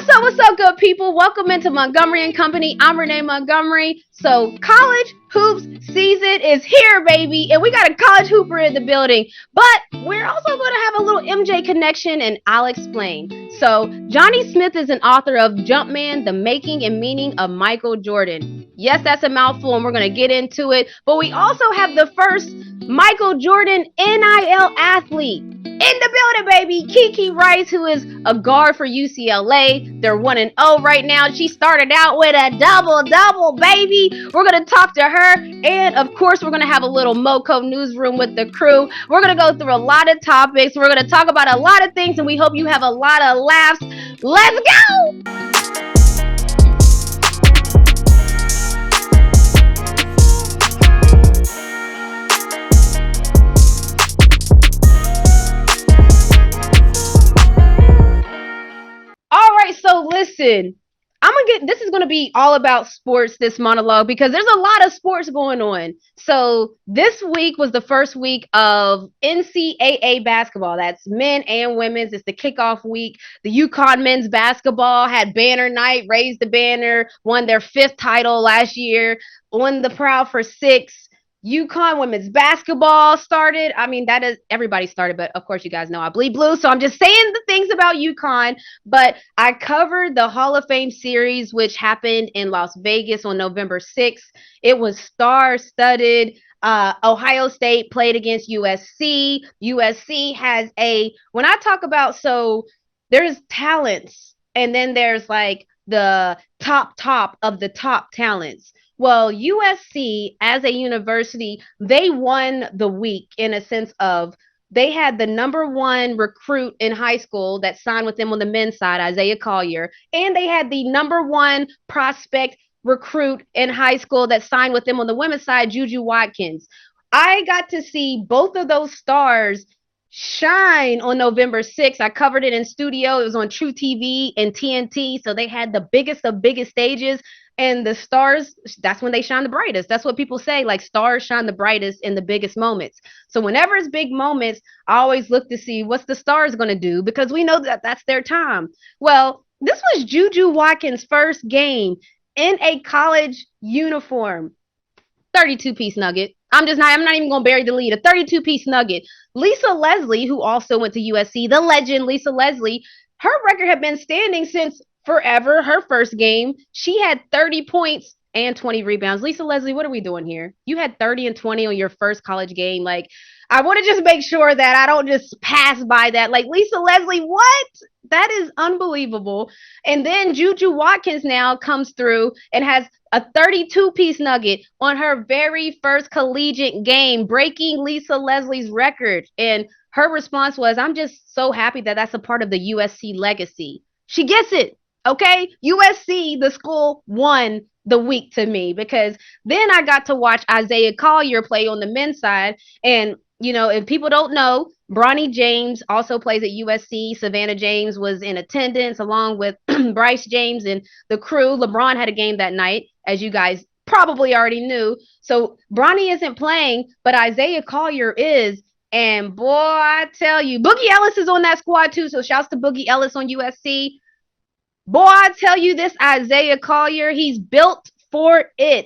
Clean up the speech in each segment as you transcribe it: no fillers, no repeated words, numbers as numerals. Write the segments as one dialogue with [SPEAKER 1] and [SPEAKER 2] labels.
[SPEAKER 1] What's up, good people? Welcome into Montgomery and Company. I'm Renee Montgomery. So, college hoops season is here, baby, and we got a college hooper in the building. But we're also going to have a little MJ connection, and I'll explain. So, Johnny Smith is an author of Jumpman, The Making and Meaning of Michael Jordan. Yes, that's a mouthful, and we're going to get into it. But we also have the first Michael Jordan NIL athlete in the building, baby. Kiki Rice, who is a guard for UCLA. They're 1-0 right now. She started out with a double, baby. We're going to talk to her. And of course, we're going to have a little MoCo Newsroom with the crew. We're going to go through a lot of topics. We're going to talk about a lot of things, and we hope you have a lot of laughs. Let's go! All right, so listen, this is gonna be all about sports, this monologue, because there's a lot of sports going on. So this week was the first week of NCAA basketball. That's men and women's. It's the kickoff week. The UConn men's basketball had banner night, raised the banner, won their 5th title last year, won the Proud for 6. UConn women's basketball started. I mean, that is everybody started, but of course you guys know I bleed blue, so I'm just saying the things about UConn. But I covered the Hall of Fame series, which happened in Las Vegas on November 6th. It was star-studded. Ohio State played against USC. USC has when I talk about, so there's talents, and then there's like the top of the top talents. Well, USC as a university, they won the week in a sense of they had the number 1 recruit in high school that signed with them on the men's side, Isaiah Collier, and they had the number 1 prospect recruit in high school that signed with them on the women's side, Juju Watkins. I got to see both of those stars shine on November 6th. I covered it in studio. It was on True TV and TNT, so they had the biggest of biggest stages. And the stars, that's when they shine the brightest. That's what people say, like stars shine the brightest in the biggest moments. So whenever it's big moments, I always look to see what's the stars going to do, because we know that that's their time. Well, this was Juju Watkins' first game in a college uniform. 32-piece nugget. I'm not even going to bury the lead. A 32-piece nugget. Lisa Leslie, who also went to USC, the legend Lisa Leslie, her record had been standing since forever. Her first game, she had 30 points and 20 rebounds. Lisa Leslie, what are we doing here? You had 30 and 20 on your first college game. Like, I want to just make sure that I don't just pass by that. Like, Lisa Leslie, what? That is unbelievable. And then Juju Watkins now comes through and has a 32-piece nugget on her very first collegiate game, breaking Lisa Leslie's record. And her response was, I'm just so happy that that's a part of the USC legacy. She gets it. Okay, USC, the school, won the week to me, because then I got to watch Isaiah Collier play on the men's side. And, you know, if people don't know, Bronny James also plays at USC. Savannah James was in attendance along with Bryce James and the crew. LeBron had a game that night, as you guys probably already knew. So Bronny isn't playing, but Isaiah Collier is. And boy, I tell you, Boogie Ellis is on that squad too. So shouts to Boogie Ellis on USC. Boy, I tell you, this Isaiah Collier, he's built for it.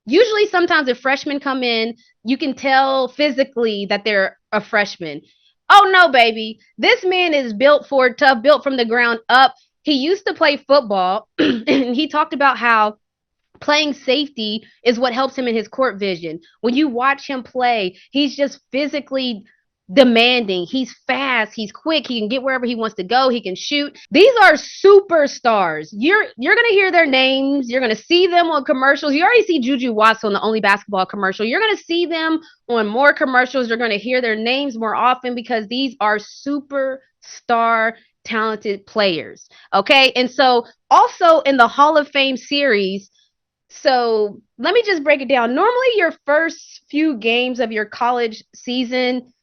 [SPEAKER 1] Usually, sometimes if freshmen come in, you can tell physically that they're a freshman. Oh, no, baby. This man is built for it, tough, built from the ground up. He used to play football, and he talked about how playing safety is what helps him in his court vision. When you watch him play, he's just physically demanding. He's fast, he's quick, he can get wherever he wants to go, he can shoot. These are superstars. You're gonna hear their names, you're gonna see them on commercials. You already see Juju Watts on the Only Basketball commercial. You're gonna see them on more commercials. You're gonna hear their names more often, because these are superstar talented players. Okay, and so also in the Hall of Fame series, so let me just break it down. Normally your first few games of your college season,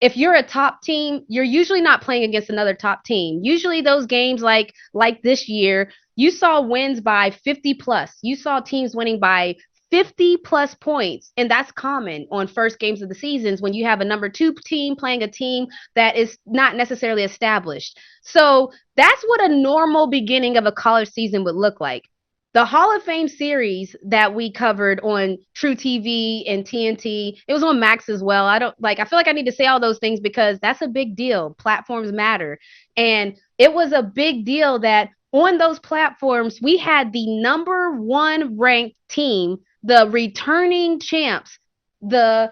[SPEAKER 1] if you're a top team, you're usually not playing against another top team. Usually those games like this year, you saw wins by 50 plus. You saw teams winning by 50 plus points. And that's common on first games of the seasons when you have a number two team playing a team that is not necessarily established. So that's what a normal beginning of a college season would look like. The Hall of Fame series that we covered on True TV and TNT, it was on Max as well. I feel like I need to say all those things because that's a big deal. Platforms matter. And it was a big deal that on those platforms, we had the number one ranked team, the returning champs, the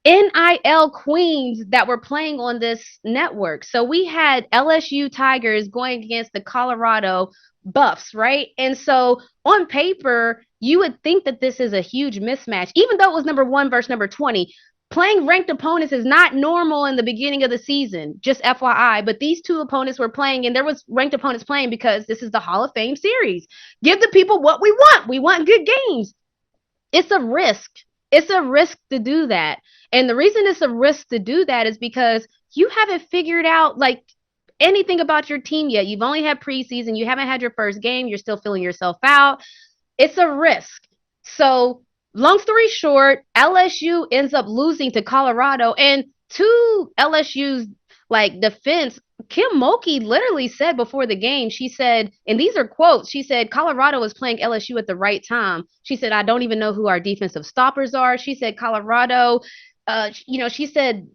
[SPEAKER 1] NIL queens that were playing on this network. So we had LSU Tigers going against the Colorado Buffs, right? And so on paper, you would think that this is a huge mismatch, even though it was number one versus number 20. Playing ranked opponents is not normal in the beginning of the season, just FYI. But these two opponents were playing, and there was ranked opponents playing because this is the Hall of Fame series. Give the people what we want. We want good games. It's a risk. It's a risk to do that. And the reason it's a risk to do that is because you haven't figured out like anything about your team yet. You've only had preseason. You haven't had your first game. You're still feeling yourself out. It's a risk. So long story short, LSU ends up losing to Colorado. And to LSU's defense, Kim Mulkey literally said before the game, she said, and these are quotes, she said, Colorado was playing LSU at the right time. She said, I don't even know who our defensive stoppers are. She said, Colorado, she said,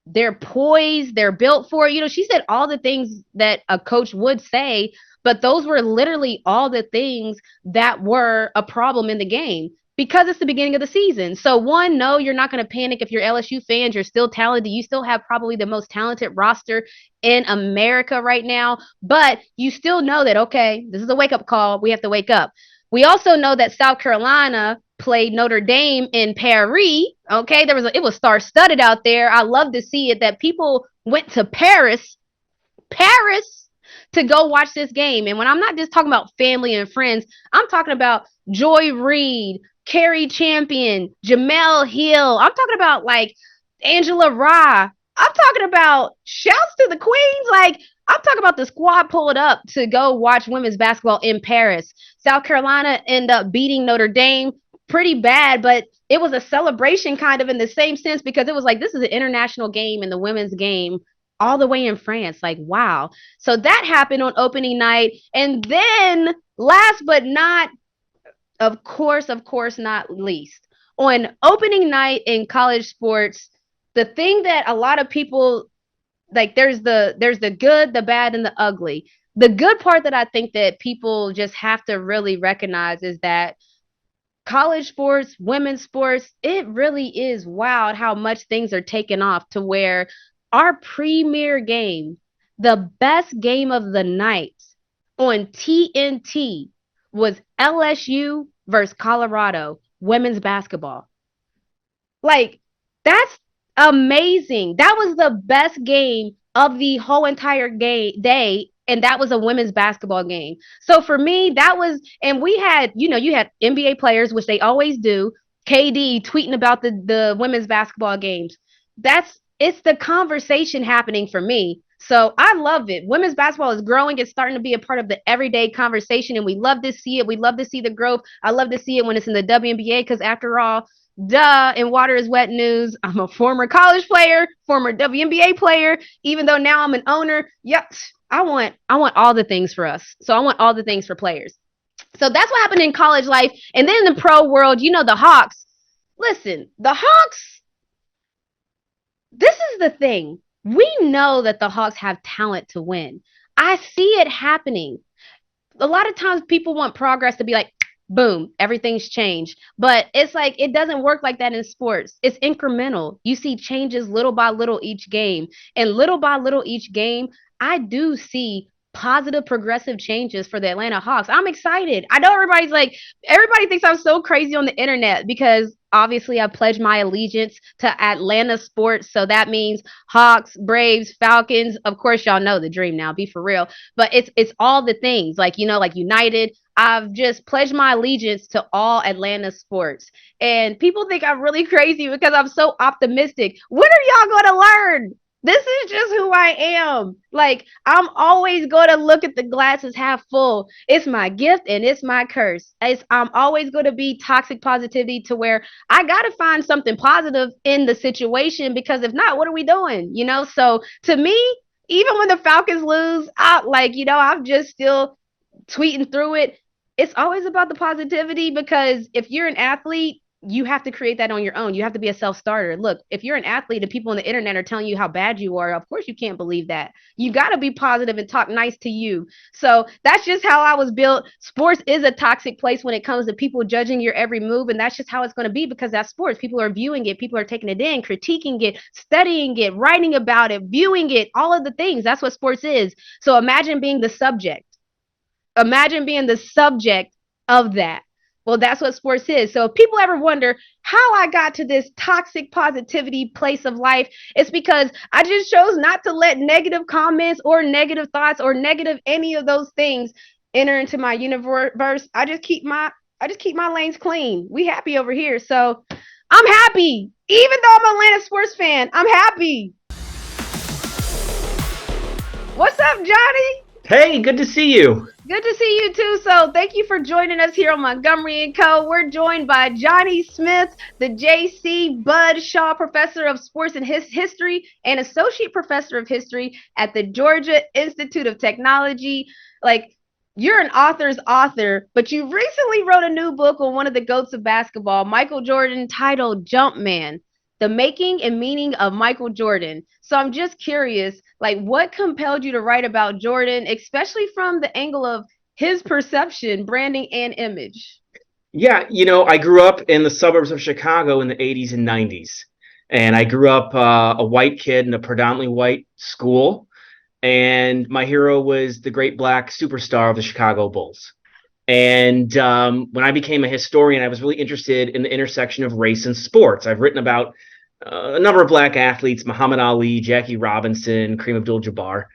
[SPEAKER 1] they're poised, they're built for it. She said all the things that a coach would say, but those were literally all the things that were a problem in the game because it's the beginning of the season. So one, no, you're not going to panic if you're LSU fans. You're still talented. You still have probably the most talented roster in America right now, but you still know that, okay, this is a wake-up call. We have to wake up. We also know that South Carolina played Notre Dame in Paris. Okay, it was star-studded out there. I love to see it that people went to Paris, to go watch this game. And when I'm not just talking about family and friends, I'm talking about Joy Reid, Carrie Champion, Jamel Hill. I'm talking about Angela Rye. I'm talking about shouts to the queens. I'm talking about the squad pulled up to go watch women's basketball in Paris. South Carolina ended up beating Notre Dame pretty bad, but it was a celebration kind of in the same sense because it was this is an international game and the women's game all the way in France. Wow. So that happened on opening night. And then last but not, of course not least, on opening night in college sports, the thing that a lot of people there's the good, the bad, and the ugly. The good part that I think that people just have to really recognize is that college sports, women's sports, it really is wild how much things are taken off to where our premier game, the best game of the night on TNT was LSU versus Colorado women's basketball. That's amazing. That was the best game of the whole entire day. And that was a women's basketball game. So for me, that was, and we had, you had NBA players, which they always do, KD tweeting about the women's basketball games. It's the conversation happening for me. So I love it. Women's basketball is growing. It's starting to be a part of the everyday conversation, and we love to see it. We love to see the growth. I love to see it when it's in the WNBA because after all, duh, and water is wet news. I'm a former college player, former WNBA player, even though now I'm an owner. Yep, I want all the things for us. So I want all the things for players. So that's what happened in college life. And then in the pro world, the Hawks. Listen, the Hawks, this is the thing. We know that the Hawks have talent to win. I see it happening. A lot of times people want progress to be boom, everything's changed. But it's it doesn't work like that in sports. It's incremental. You see changes little by little each game. And little by little each game, I do see positive progressive changes for the Atlanta Hawks. I'm excited. I know everybody thinks I'm so crazy on the internet because obviously I pledged my allegiance to Atlanta sports. So that means Hawks, Braves, Falcons. Of course, y'all know the dream now, be for real. But it's all the things United. I've just pledged my allegiance to all Atlanta sports. And people think I'm really crazy because I'm so optimistic. When are y'all going to learn? This is just who I am. Like, I'm always going to look at the glass as half full. It's my gift and it's my curse. I'm always going to be toxic positivity to where I got to find something positive in the situation because if not, what are we doing? So to me, even when the Falcons lose, I'm just still tweeting through it. It's always about the positivity because if you're an athlete, you have to create that on your own. You have to be a self starter. Look, if you're an athlete and people on the internet are telling you how bad you are, of course you can't believe that. You got to be positive and talk nice to you. So that's just how I was built. Sports is a toxic place when it comes to people judging your every move. And that's just how it's going to be because that's sports. People are viewing it, people are taking it in, critiquing it, studying it, writing about it, viewing it, all of the things. That's what sports is. So imagine being the subject. Imagine being the subject of that. Well, that's what sports is. So if people ever wonder how I got to this toxic positivity place of life, it's because I just chose not to let negative comments or negative thoughts or negative any of those things enter into my universe. I just keep my lanes clean. We happy over here. So I'm happy. Even though I'm an Atlanta sports fan, I'm happy. What's up, Johnny?
[SPEAKER 2] Hey, good to see you.
[SPEAKER 1] Good to see you too. So thank you for joining us here on Montgomery Co. We're joined by Johnny Smith, the J.C. Bud Shaw Professor of Sports and History and Associate Professor of History at the Georgia Institute of Technology. Like, you're an author's author, but you recently wrote a new book on one of the GOATs of basketball, Michael Jordan, titled Jumpman, The Making and Meaning of Michael Jordan. So I'm just curious, like, what compelled you to write about Jordan, especially from the angle of his perception, branding, and image?
[SPEAKER 2] Yeah, I grew up in the suburbs of Chicago in the 80s and 90s. And I grew up a white kid in a predominantly white school. And my hero was the great black superstar of the Chicago Bulls. And when I became a historian, I was really interested in the intersection of race and sports. I've written about a number of black athletes: Muhammad Ali, Jackie Robinson, Kareem Abdul-Jabbar.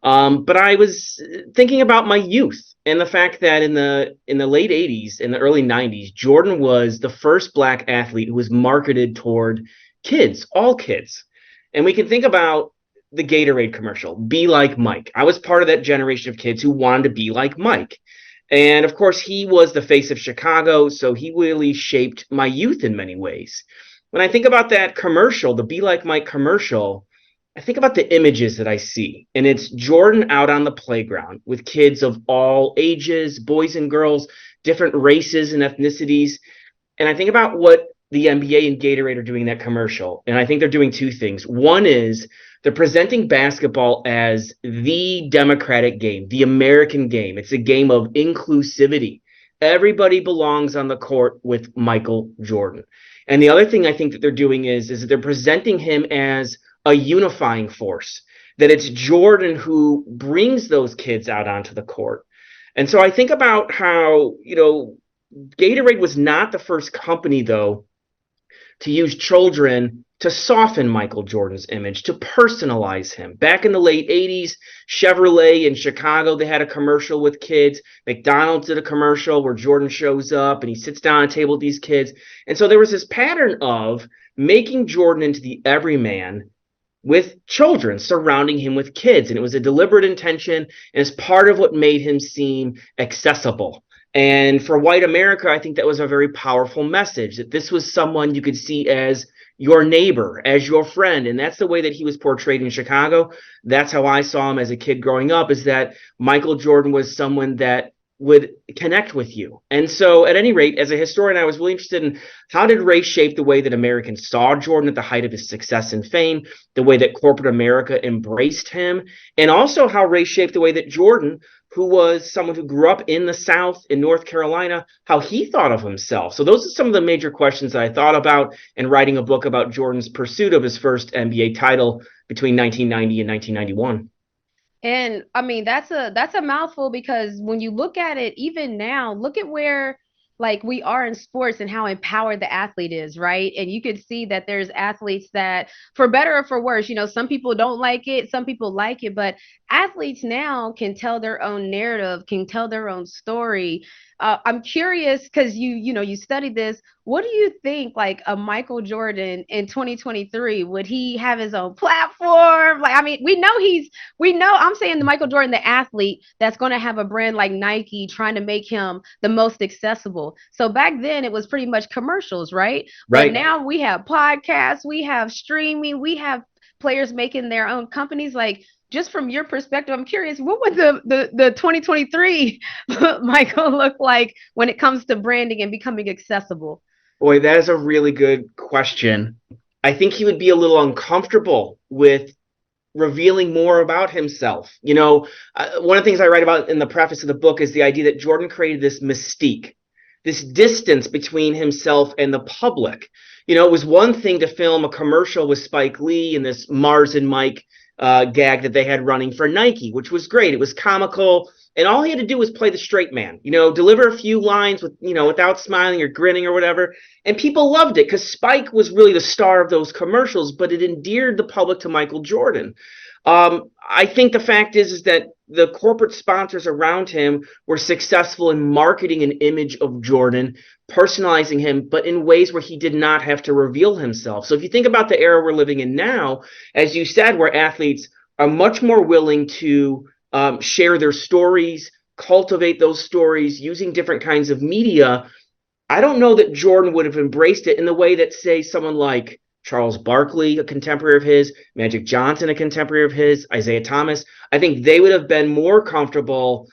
[SPEAKER 2] But I was thinking about my youth and the fact that in the late 80s and the early 90s, Jordan was the first black athlete who was marketed toward kids, all kids. And we can think about the Gatorade commercial, "Be like Mike." I was part of that generation of kids who wanted to be like Mike. And of course, he was the face of Chicago, so he really shaped my youth in many ways. When I think about that commercial, the "Be Like Mike" commercial, I think about the images that I see, and it's Jordan out on the playground with kids of all ages, boys and girls, different races and ethnicities. And I think about what the NBA and Gatorade are doing in that commercial. And I think they're doing two things. One is they're presenting basketball as the democratic game, the American game. It's a game of inclusivity. Everybody belongs on the court with Michael Jordan. And the other thing I think that they're doing is that they're presenting him as a unifying force, that it's Jordan who brings those kids out onto the court. And so I think about how, Gatorade was not the first company, though, to use children to soften Michael Jordan's image, to personalize him. Back in the late 80s, Chevrolet in Chicago, they had a commercial with kids. McDonald's did a commercial where Jordan shows up and he sits down at a table with these kids. And so there was this pattern of making Jordan into the everyman with children, surrounding him with kids. And it was a deliberate intention, and it's part of what made him seem accessible. And for white America, I think that was a very powerful message, that this was someone you could see as your neighbor, as your friend. And that's the way that he was portrayed in Chicago. That's how I saw him as a kid growing up, is that Michael Jordan was someone that would connect with you. And so at any rate, as a historian, I was really interested in how did race shape the way that Americans saw Jordan at the height of his success and fame, the way that corporate America embraced him, and also how race shaped the way that Jordan, who was someone who grew up in the South, in North Carolina, how he thought of himself. So those are some of the major questions that I thought about in writing a book about Jordan's pursuit of his first NBA title between 1990 and 1991.
[SPEAKER 1] And I mean, that's a mouthful because when you look at it, even now, look at where like we are in sports and how empowered the athlete is, right? And you could see that there's athletes that, for better or for worse, some people don't like it, some people like it, but athletes now can tell their own narrative, can tell their own story. I'm curious because you studied this. What do you think, like a Michael Jordan in 2023? Would he have his own platform? Like, I mean, we know. I'm saying the Michael Jordan, the athlete, that's going to have a brand like Nike, trying to make him the most accessible. So back then, it was pretty much commercials, right? But
[SPEAKER 2] Right.
[SPEAKER 1] now we have podcasts, we have streaming, we have players making their own companies. Like, just from your perspective, I'm curious, what would the 2023 Michael look like when it comes to branding and becoming accessible?
[SPEAKER 2] Boy, that is a really good question. I think he would be a little uncomfortable with revealing more about himself. One of the things I write about in the preface of the book is the idea that Jordan created this mystique, this distance between himself and the public. It was one thing to film a commercial with Spike Lee and this Mars and Mike gag that they had running for Nike, which was great. It was comical. And all he had to do was play the straight man, deliver a few lines without smiling or grinning or whatever. And people loved it because Spike was really the star of those commercials, but it endeared the public to Michael Jordan. I think the fact is that the corporate sponsors around him were successful in marketing an image of Jordan, personalizing him, but in ways where he did not have to reveal himself. So if you think about the era we're living in now, as you said, where athletes are much more willing to share their stories, cultivate those stories using different kinds of media, I don't know that Jordan would have embraced it in the way that, say, someone like Charles Barkley, a contemporary of his, Magic Johnson, a contemporary of his, Isaiah Thomas. I think they would have been more comfortable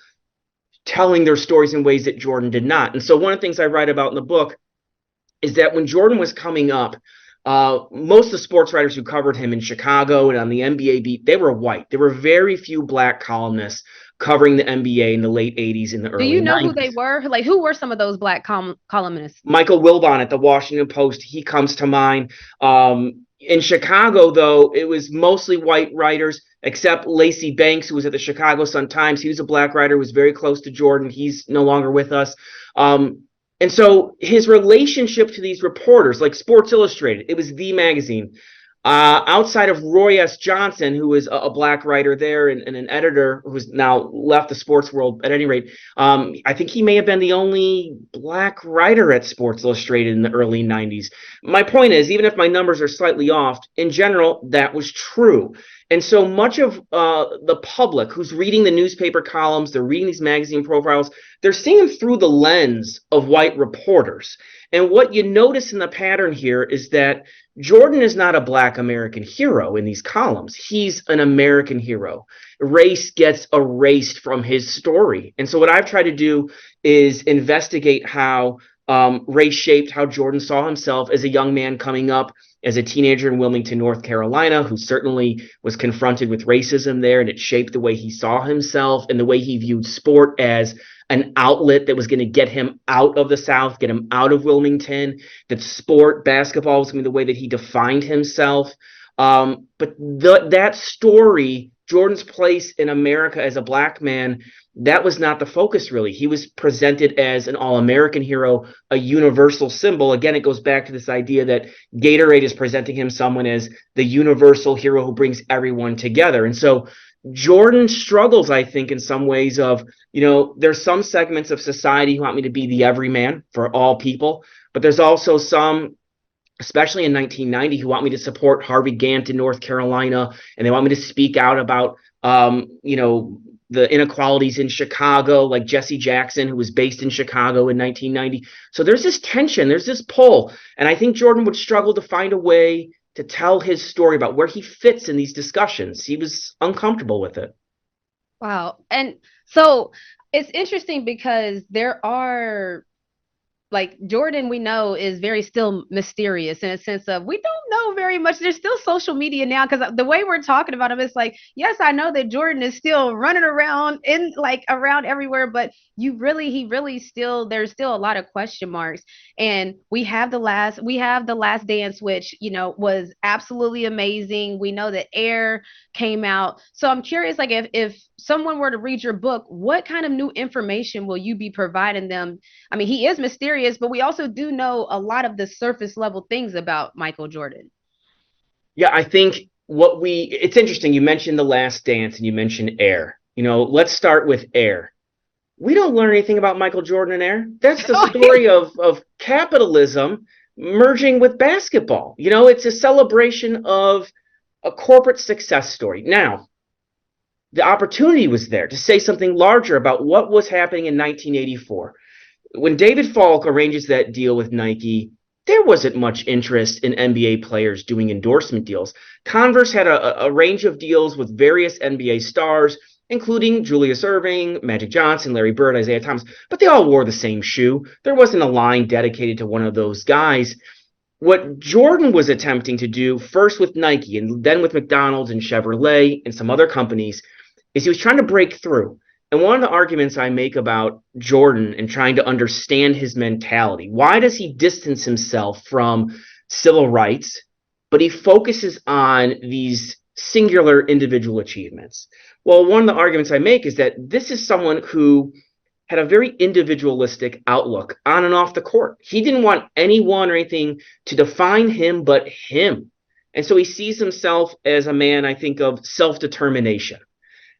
[SPEAKER 2] telling their stories in ways that Jordan did not. And so one of the things I write about in the book is that when Jordan was coming up, most of the sports writers who covered him in Chicago and on the NBA beat, they were white. There were very few black columnists covering the NBA in the late 80s and the
[SPEAKER 1] Do
[SPEAKER 2] early
[SPEAKER 1] you know who they
[SPEAKER 2] 90s.
[SPEAKER 1] were? Like, who were some of those black columnists?
[SPEAKER 2] Michael Wilbon at the Washington Post, he comes to mind. In Chicago, though, it was mostly white writers, except Lacey Banks, who was at the Chicago Sun-Times. He was a black writer, was very close to Jordan. He's no longer with us. And so his relationship to these reporters, like Sports Illustrated, it was the magazine. Outside of Roy S. Johnson, who was a black writer there and an editor who's now left the sports world at any rate, I think he may have been the only black writer at Sports Illustrated in the early 90s. My point is, even if my numbers are slightly off, in general, that was true. And so much of the public who's reading the newspaper columns, they're reading these magazine profiles, they're seeing them through the lens of white reporters. And what you notice in the pattern here is that Jordan is not a black American hero in these columns. He's an American hero. Race gets erased from his story. And so what I've tried to do is investigate how race shaped how Jordan saw himself as a young man coming up as a teenager in Wilmington, North Carolina, who certainly was confronted with racism there, and it shaped the way he saw himself and the way he viewed sport as an outlet that was going to get him out of the South, get him out of Wilmington, that sport, basketball was going to be the way that he defined himself. But that story, Jordan's place in America as a black man, that was not the focus, really. He was presented as an all-American hero, a universal symbol. Again, it goes back to this idea that Gatorade is presenting him someone as the universal hero who brings everyone together. And so Jordan struggles, I think, in some ways of, there's some segments of society who want me to be the everyman for all people, but there's also some, especially in 1990, who want me to support Harvey Gantt in North Carolina, and they want me to speak out about, the inequalities in Chicago, like Jesse Jackson, who was based in Chicago in 1990. So there's this tension, there's this pull, and I think Jordan would struggle to find a way to tell his story about where he fits in these discussions. He was uncomfortable with it.
[SPEAKER 1] Wow. And so it's interesting because there are, like, Jordan, we know, is very still mysterious in a sense of we don't know very much. There's still social media now because the way we're talking about him, it's like, yes, I know that Jordan is still running around in, like, around everywhere, but he really still, there's still a lot of question marks. And we have the last dance, which, was absolutely amazing. We know that Air came out. So I'm curious, like, if someone were to read your book, what kind of new information will you be providing them? I mean, he is mysterious, but we also do know a lot of the surface level things about Michael Jordan.
[SPEAKER 2] Yeah, I think it's interesting. You mentioned The Last Dance and you mentioned Air. Let's start with Air. We don't learn anything about Michael Jordan in there. That's the
[SPEAKER 1] Oh,
[SPEAKER 2] story of capitalism merging with basketball. It's a celebration of a corporate success story. Now, the opportunity was there to say something larger about what was happening in 1984. When David Falk arranges that deal with Nike, there wasn't much interest in NBA players doing endorsement deals. Converse had a range of deals with various NBA stars, including Julius Erving, Magic Johnson, Larry Bird, Isaiah Thomas, but they all wore the same shoe. There wasn't a line dedicated to one of those guys. What Jordan was attempting to do, first with Nike and then with McDonald's and Chevrolet and some other companies, is he was trying to break through. And one of the arguments I make about Jordan and trying to understand his mentality, why does he distance himself from civil rights, but he focuses on these singular individual achievements? Well, one of the arguments I make is that this is someone who had a very individualistic outlook on and off the court. He didn't want anyone or anything to define him but him. And so he sees himself as a man, I think, of self-determination.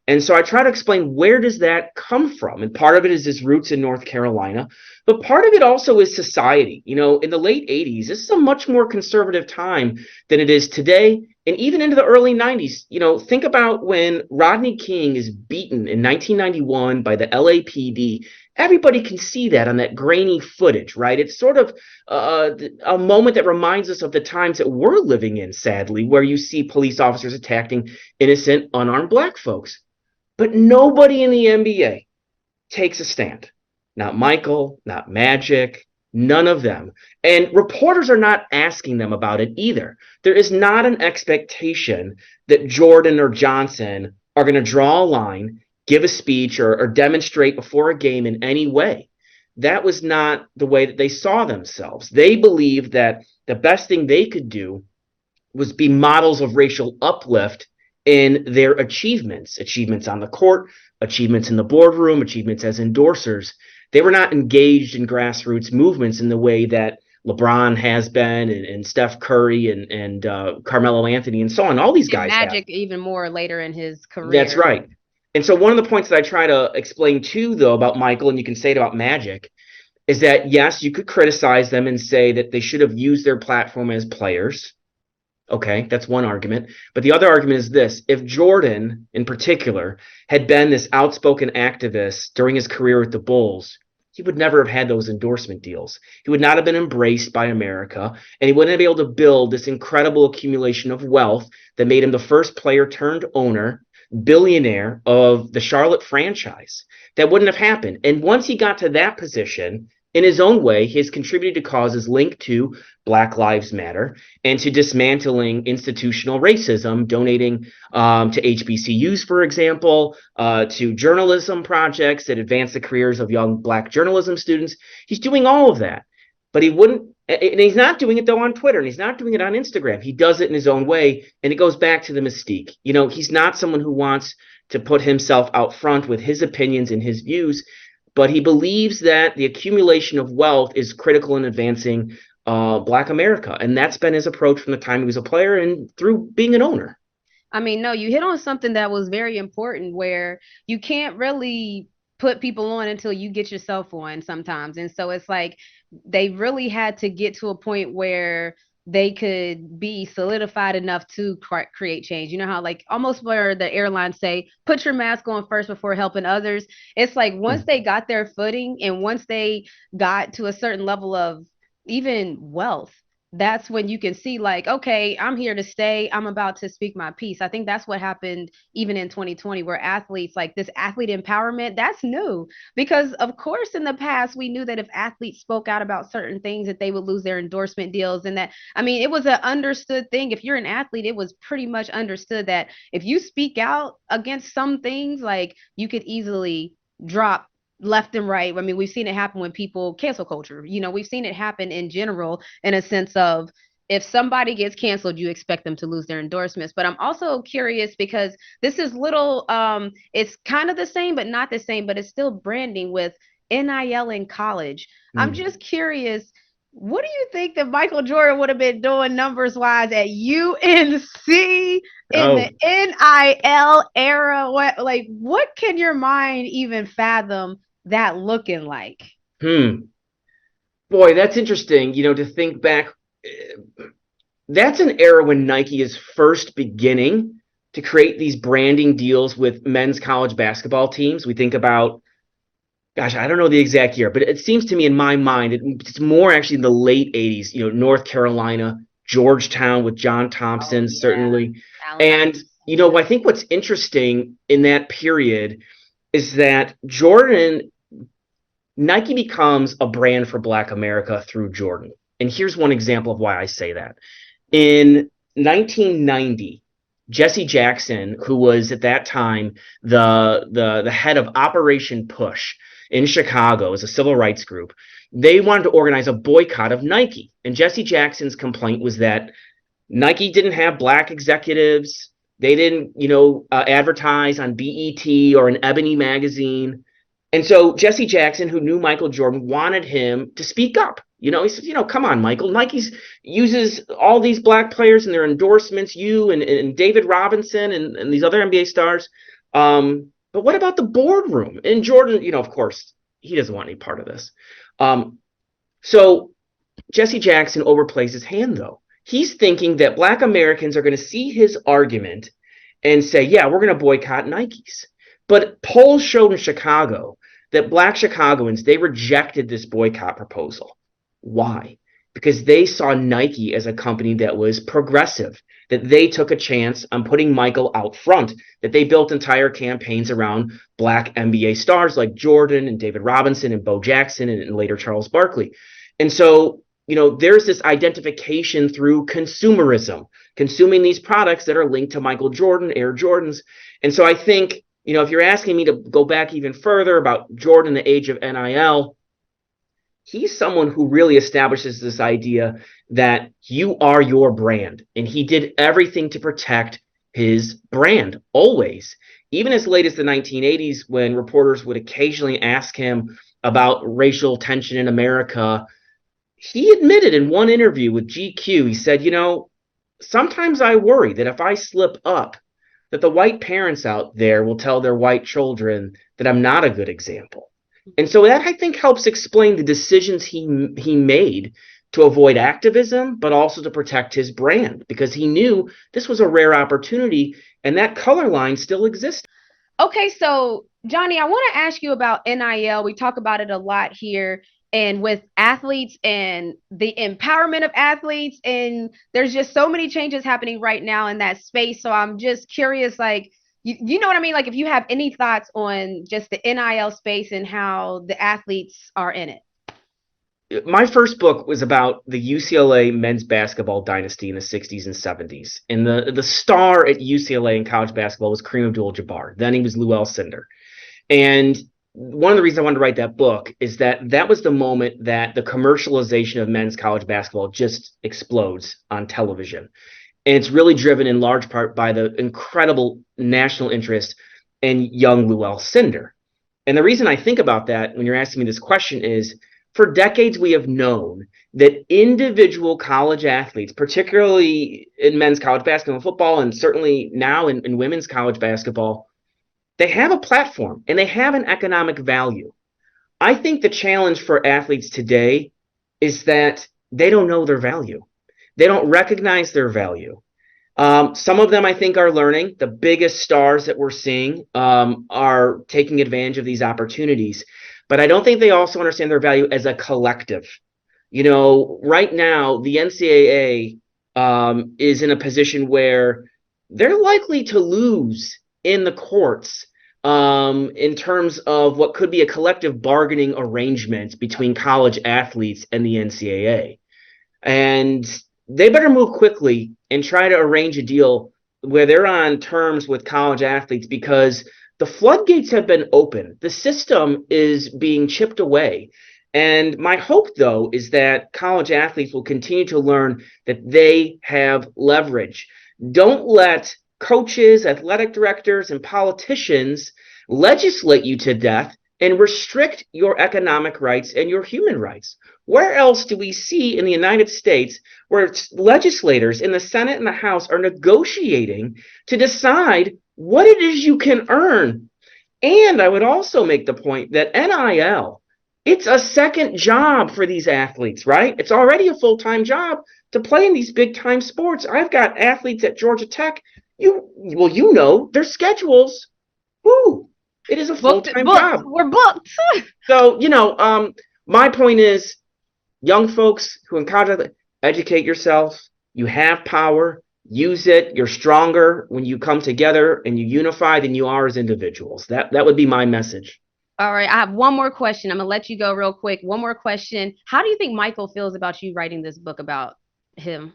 [SPEAKER 2] And so I try to explain, where does that come from? And part of it is his roots in North Carolina, but part of it also is society. In the late 80s, this is a much more conservative time than it is today, and even into the early 90s. Think about when Rodney King is beaten in 1991 by the LAPD. Everybody can see that on that grainy footage, right? It's sort of a moment that reminds us of the times that we're living in, sadly, where you see police officers attacking innocent, unarmed black folks. But nobody in the NBA takes a stand. Not Michael, not Magic, none of them. And reporters are not asking them about it either. There is not an expectation that Jordan or Johnson are going to draw a line, give a speech, or demonstrate before a game in any way. That was not the way that they saw themselves. They believed that the best thing they could do was be models of racial uplift in their achievements on the court, achievements in the boardroom, achievements as endorsers. They were not engaged in grassroots movements in the way that LeBron has been, and Steph Curry, and Carmelo Anthony, and so on. All these
[SPEAKER 1] and
[SPEAKER 2] guys have.
[SPEAKER 1] Magic even more later in his
[SPEAKER 2] That's
[SPEAKER 1] career.
[SPEAKER 2] right. And so one of the points that I try to explain too, though, about Michael, and you can say it about Magic, is that yes, you could criticize them and say that they should have used their platform as players. Okay, that's one argument. But the other argument is this: if Jordan, in particular, had been this outspoken activist during his career with the Bulls, he would never have had those endorsement deals. He would not have been embraced by America, and he wouldn't have been able to build this incredible accumulation of wealth that made him the first player turned owner, billionaire of the Charlotte franchise. That wouldn't have happened. And once he got to that position, in his own way, he has contributed to causes linked to Black Lives Matter and to dismantling institutional racism, donating to HBCUs, for example, to journalism projects that advance the careers of young Black journalism students. He's doing all of that, but he wouldn't. And he's not doing it, though, on Twitter, and he's not doing it on Instagram. He does it in his own way, and it goes back to the mystique. He's not someone who wants to put himself out front with his opinions and his views, but he believes that the accumulation of wealth is critical in advancing Black America. And that's been his approach from the time he was a player and through being an owner.
[SPEAKER 1] I mean, no, you hit on something that was very important where you can't really put people on until you get yourself on sometimes. And so it's like they really had to get to a point where they could be solidified enough to create change. You know how, like, almost where the airlines say, put your mask on first before helping others. It's like once they got their footing and once they got to a certain level of even wealth, that's when you can see, like, okay, I'm here to stay, I'm about to speak my piece. I think that's what happened even in 2020, where athletes, like this athlete empowerment, that's new. Because of course in the past we knew that if athletes spoke out about certain things that they would lose their endorsement deals. And that, I mean, it was an understood thing. If you're an athlete, it was pretty much understood that if you speak out against some things, like, you could easily drop left and right. I mean, we've seen it happen when people cancel culture. We've seen it happen in general, in a sense of, if somebody gets canceled, you expect them to lose their endorsements. But I'm also curious because this is little, it's kind of the same, but not the same, but it's still branding with NIL in college. I'm
[SPEAKER 2] Mm.
[SPEAKER 1] just curious, what do you think that Michael Jordan would have been doing numbers wise at UNC in the
[SPEAKER 2] Oh,
[SPEAKER 1] NIL era? What can your mind even fathom that looking like?
[SPEAKER 2] Boy, that's interesting, to think back. That's an era when Nike is first beginning to create these branding deals with men's college basketball teams. We think about, gosh, I don't know the exact year, but it seems to me in my mind it's more actually in the late 80s, North Carolina, Georgetown with John
[SPEAKER 1] Oh
[SPEAKER 2] Thompson,
[SPEAKER 1] yeah,
[SPEAKER 2] certainly.
[SPEAKER 1] Allen
[SPEAKER 2] And,
[SPEAKER 1] Iverson.
[SPEAKER 2] I think what's interesting in that period is that Nike becomes a brand for Black America through Jordan. And here's one example of why I say that. In 1990, Jesse Jackson, who was at that time the head of Operation Push in Chicago as a civil rights group, they wanted to organize a boycott of Nike. And Jesse Jackson's complaint was that Nike didn't have black executives. They didn't, advertise on BET or in Ebony magazine. And so Jesse Jackson, who knew Michael Jordan, wanted him to speak up. He said, come on, Michael. Nike's uses all these black players in their endorsements, you and David Robinson and these other NBA stars. But what about the boardroom? And Jordan, of course, he doesn't want any part of this. So Jesse Jackson overplays his hand, though. He's thinking that black Americans are going to see his argument and say, yeah, we're going to boycott Nikes. But polls showed in Chicago that black Chicagoans, they rejected this boycott proposal. Why? Because they saw Nike as a company that was progressive, that they took a chance on putting Michael out front, that they built entire campaigns around black NBA stars like Jordan and David Robinson and Bo Jackson and later Charles Barkley. And so, there's this identification through consumerism, consuming these products that are linked to Michael Jordan, Air Jordans. And so I think, if you're asking me to go back even further about Jordan, the age of NIL, he's someone who really establishes this idea that you are your brand. And he did everything to protect his brand, always. Even as late as the 1980s, when reporters would occasionally ask him about racial tension in America, he admitted in one interview with GQ, he said, sometimes I worry that if I slip up, that the white parents out there will tell their white children that I'm not a good example. And so that, I think, helps explain the decisions he made to avoid activism, but also to protect his brand, because he knew this was a rare opportunity and that color line still exists.
[SPEAKER 1] Okay, so Johnny, I want to ask you about NIL. We talk about it a lot here and with athletes and the empowerment of athletes. And there's just so many changes happening right now in that space. So I'm just curious, like, you know what I mean? Like, if you have any thoughts on just the NIL space and how the athletes are in it.
[SPEAKER 2] My first book was about the UCLA men's basketball dynasty in the 60s and 70s. And the star at UCLA in college basketball was Kareem Abdul-Jabbar. Then he was Lou Alcindor. And one of the reasons I wanted to write that book is that was the moment that the commercialization of men's college basketball just explodes on television. And it's really driven in large part by the incredible national interest in young Lou Alcindor. And the reason I think about that when you're asking me this question is, for decades, we have known that individual college athletes, particularly in men's college basketball and football, and certainly now in women's college basketball, they have a platform and they have an economic value. I think the challenge for athletes today is that they don't know their value. They don't recognize their value. Some of them, I think, are learning. The biggest stars that we're seeing are taking advantage of these opportunities. But I don't think they also understand their value as a collective. Right now, the NCAA is in a position where they're likely to lose in the courts in terms of what could be a collective bargaining arrangement between college athletes and the NCAA. And they better move quickly and try to arrange a deal where they're on terms with college athletes, because the floodgates have been open. The system is being chipped away. And my hope, though, is that college athletes will continue to learn that they have leverage. Don't let coaches, athletic directors, and politicians legislate you to death and restrict your economic rights and your human rights. Where else do we see in the United States where legislators in the Senate and the House are negotiating to decide what it is you can earn And I would also make the point that NIL, it's a second job for these athletes, right? It's already a full-time job to play in these big-time sports. I've got athletes at Georgia Tech. Their schedules. Whoo, it is a full-time
[SPEAKER 1] Booked.
[SPEAKER 2] job.
[SPEAKER 1] We're booked.
[SPEAKER 2] So, my point is, young folks who in college, educate yourself. You have power. Use it. You're stronger when you come together and you unify than you are as individuals. That would be my message.
[SPEAKER 1] All right, I have one more question. I'm gonna let you go real quick. One more question. How do you think Michael feels about you writing this book about him?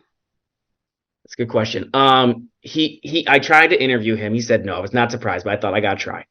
[SPEAKER 2] That's a good question. I tried to interview him. He said no. I was not surprised, but I thought I gotta try.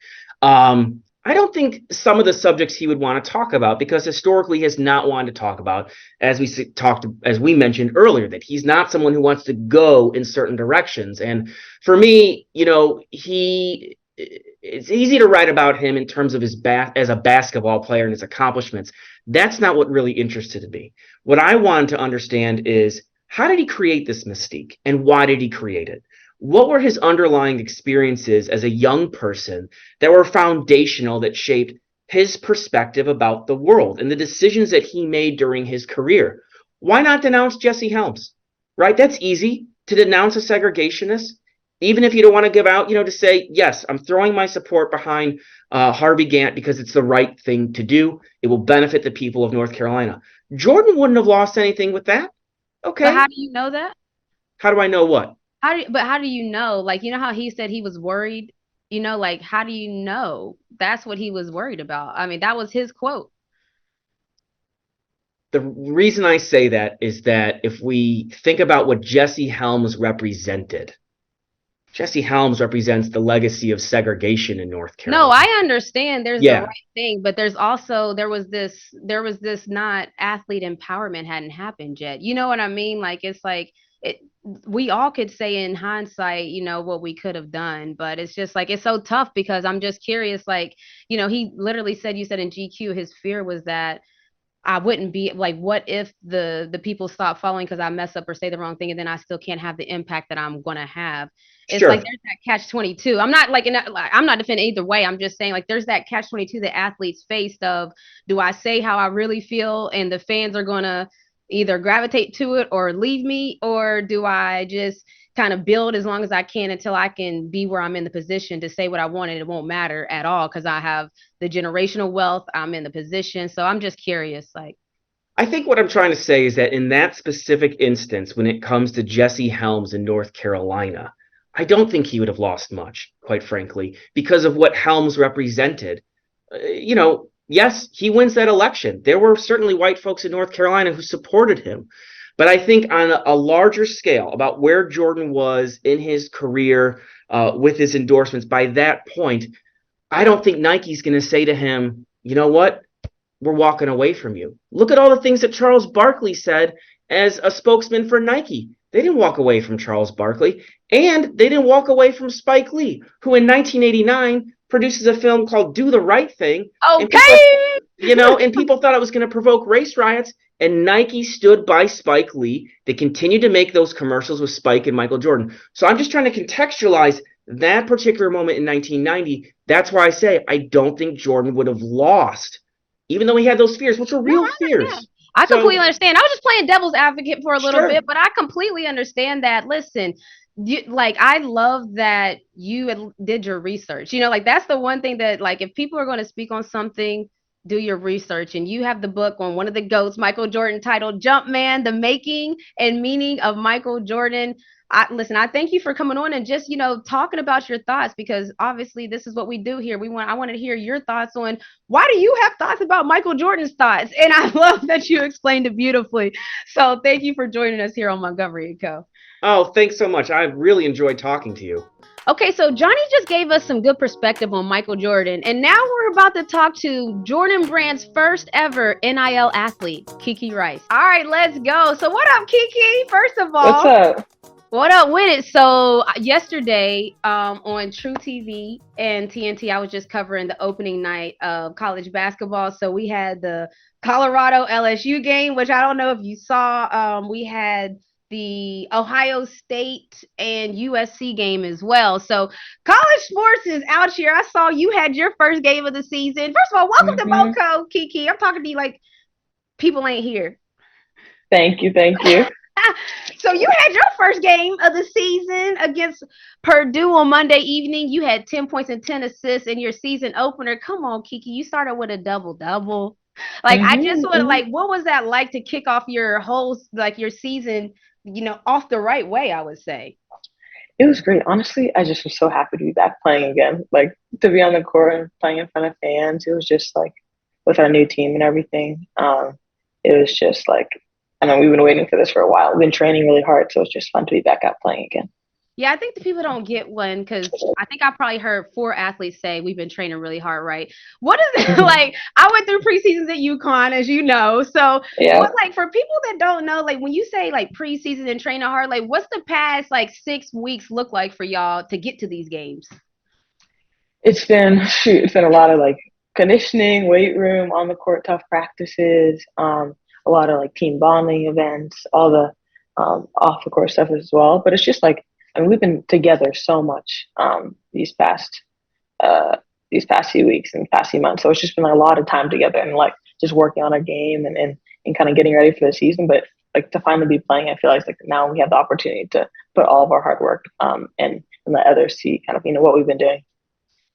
[SPEAKER 2] I don't think some of the subjects he would want to talk about, because historically he has not wanted to talk about, as we mentioned earlier, that he's not someone who wants to go in certain directions. And for me, it's easy to write about him in terms of as a basketball player and his accomplishments. That's not what really interested me. What I wanted to understand is, how did he create this mystique, and why did he create it? What were his underlying experiences as a young person that were foundational, that shaped his perspective about the world and the decisions that he made during his career? Why not denounce Jesse Helms? Right? That's easy to denounce a segregationist, even if you don't want to give out, to say, yes, I'm throwing my support behind Harvey Gantt because it's the right thing to do. It will benefit the people of North Carolina. Jordan wouldn't have lost anything with that.
[SPEAKER 1] But
[SPEAKER 2] Okay.
[SPEAKER 1] how do you know that?
[SPEAKER 2] How do I know what?
[SPEAKER 1] How do you know? Like, you know how he said he was worried? Like, how do you know that's what he was worried about? I mean, that was his quote.
[SPEAKER 2] The reason I say that is that if we think about what Jesse Helms represented, Jesse Helms represents the legacy of segregation in North
[SPEAKER 1] No,
[SPEAKER 2] Carolina.
[SPEAKER 1] I understand there's the
[SPEAKER 2] Yeah,
[SPEAKER 1] right thing, but there was this not athlete empowerment hadn't happened yet. You know what I mean? Like, it's like it we all could say in hindsight, what we could have done, but it's just like it's so tough because I'm just curious, like, he literally said, you said in GQ his fear was that I wouldn't be like, what if the people stop following because I mess up or say the wrong thing, and then I still can't have the impact that I'm gonna have. It's like
[SPEAKER 2] sure.
[SPEAKER 1] there's that catch 22. I'm not like I'm not defending either way. I'm just saying, like, there's that catch 22 that athletes faced of, do I say how I really feel and the fans are gonna either gravitate to it or leave me, or do I just kind of build as long as I can until I can be where I'm in the position to say what I want, and it won't matter at all because I have the generational wealth. I'm in the position. So I'm just curious, like.
[SPEAKER 2] I think what I'm trying to say is that in that specific instance, when it comes to Jesse Helms in North Carolina, I don't think he would have lost much, quite frankly, because of what Helms represented. Yes, he wins that election. There were certainly white folks in North Carolina who supported him. But I think on a larger scale, about where Jordan was in his career with his endorsements, by that point, I don't think Nike's going to say to him, you know what? We're walking away from you. Look at all the things that Charles Barkley said as a spokesman for Nike. They didn't walk away from Charles Barkley, and they didn't walk away from Spike Lee, who in 1989 produces a film called Do the Right Thing, and people,
[SPEAKER 1] Okay.
[SPEAKER 2] and people thought it was going to provoke race riots, and Nike stood by Spike Lee. They continued to make those commercials with Spike and Michael Jordan. So I'm just trying to contextualize that particular moment in 1990. That's why I say I don't think Jordan would have lost, even though he had those fears, which were
[SPEAKER 1] No,
[SPEAKER 2] real
[SPEAKER 1] yeah.
[SPEAKER 2] fears.
[SPEAKER 1] I completely
[SPEAKER 2] So,
[SPEAKER 1] understand. I was just playing devil's advocate for a little
[SPEAKER 2] sure.
[SPEAKER 1] bit, but I completely understand that. Listen, like, I love that you did your research. Like, that's the one thing that, like, if people are going to speak on something, do your research. And you have the book on one of the GOATs, Michael Jordan, titled Jumpman: The Making and Meaning of Michael Jordan. I thank you for coming on and just, talking about your thoughts, because obviously this is what we do here. I want to hear your thoughts on, why do you have thoughts about Michael Jordan's thoughts? And I love that you explained it beautifully. So thank you for joining us here on Montgomery Co.
[SPEAKER 2] Oh, thanks so much. I really enjoyed talking to you.
[SPEAKER 1] Okay, so Johnny just gave us some good perspective on Michael Jordan, and now we're about to talk to Jordan Brand's first ever NIL athlete, Kiki Rice. All right, let's go. So what up, Kiki? First of
[SPEAKER 3] What's
[SPEAKER 1] all,
[SPEAKER 3] up?
[SPEAKER 1] what up with it? So yesterday, on True TV and TNT, I was just covering the opening night of college basketball. So we had the Colorado LSU game, which I don't know if you saw. We had the Ohio State and USC game as well. So college sports is out here. I saw you had your first game of the season. First of all, welcome to
[SPEAKER 3] Hmm.
[SPEAKER 1] MoCo, Kiki. I'm talking to you like people ain't here.
[SPEAKER 3] Thank you, thank you.
[SPEAKER 1] So you had your first game of the season against Purdue on Monday evening. You had 10 points and 10 assists in your season opener. Come on, Kiki. You started with a double double. Like I just
[SPEAKER 3] Hmm.
[SPEAKER 1] want to like what was that like to kick off your whole like your season, off the right way, I would say.
[SPEAKER 3] It was great. Honestly, I just was so happy to be back playing again. Like to be on the court and playing in front of fans. It was just like with our new team and everything. It was just like I know we've been waiting for this for a while. We've been training really hard, so it's just fun to be back out playing again.
[SPEAKER 1] Yeah, I think the people don't get one because I think I probably heard four athletes say we've been training really hard, right? What is it
[SPEAKER 3] Hmm.
[SPEAKER 1] like? I went through preseasons at UConn, as you know. So,
[SPEAKER 3] Yeah.
[SPEAKER 1] what like for people that don't know, like when you say like preseason and training hard, like what's the past like 6 weeks look like for y'all to get to these games?
[SPEAKER 3] It's been a lot of like conditioning, weight room, on the court tough practices, a lot of like team bonding events, all the off the court stuff as well. But it's just like I mean we've been together so much uh these past few weeks and past few months. So it's just been like, a lot of time together and like just working on our game and kind of getting ready for the season. But like to finally be playing, I feel like now we have the opportunity to put all of our hard work and let others see kind of what we've been doing.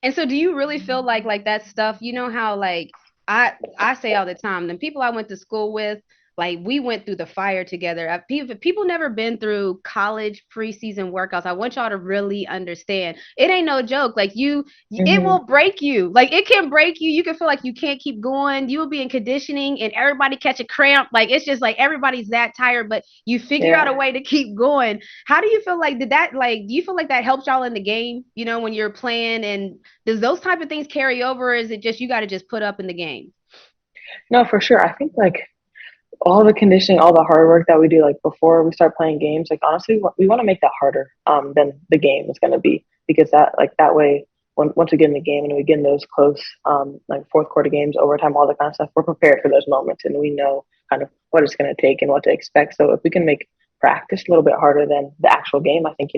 [SPEAKER 1] And so do you really feel like that stuff, you know how like I say all the time, the people I went to school with, like we went through the fire together. People never been through college preseason workouts. I want y'all to really understand. It ain't no joke. Like it
[SPEAKER 3] Hmm.
[SPEAKER 1] will break you. Like it can break you. You can feel like you can't keep going. You will be in conditioning and everybody catch a cramp. Like it's just like everybody's that tired, but you figure out
[SPEAKER 3] Yeah.
[SPEAKER 1] a way to keep going. How do you feel like do you feel like that helped y'all in the game, when you're playing, and does those type of things carry over, or is it just you got to just put up in the game?
[SPEAKER 3] No, for sure. I think like all the conditioning, all the hard work that we do like before we start playing games, like honestly, we want to make that harder than the game is going to be because that way once we get in the game and we get in those close like fourth quarter games, overtime, all that kind of stuff, we're prepared for those moments and we know kind of what it's going to take and what to expect. So if we can make practice a little bit harder than the actual game, I think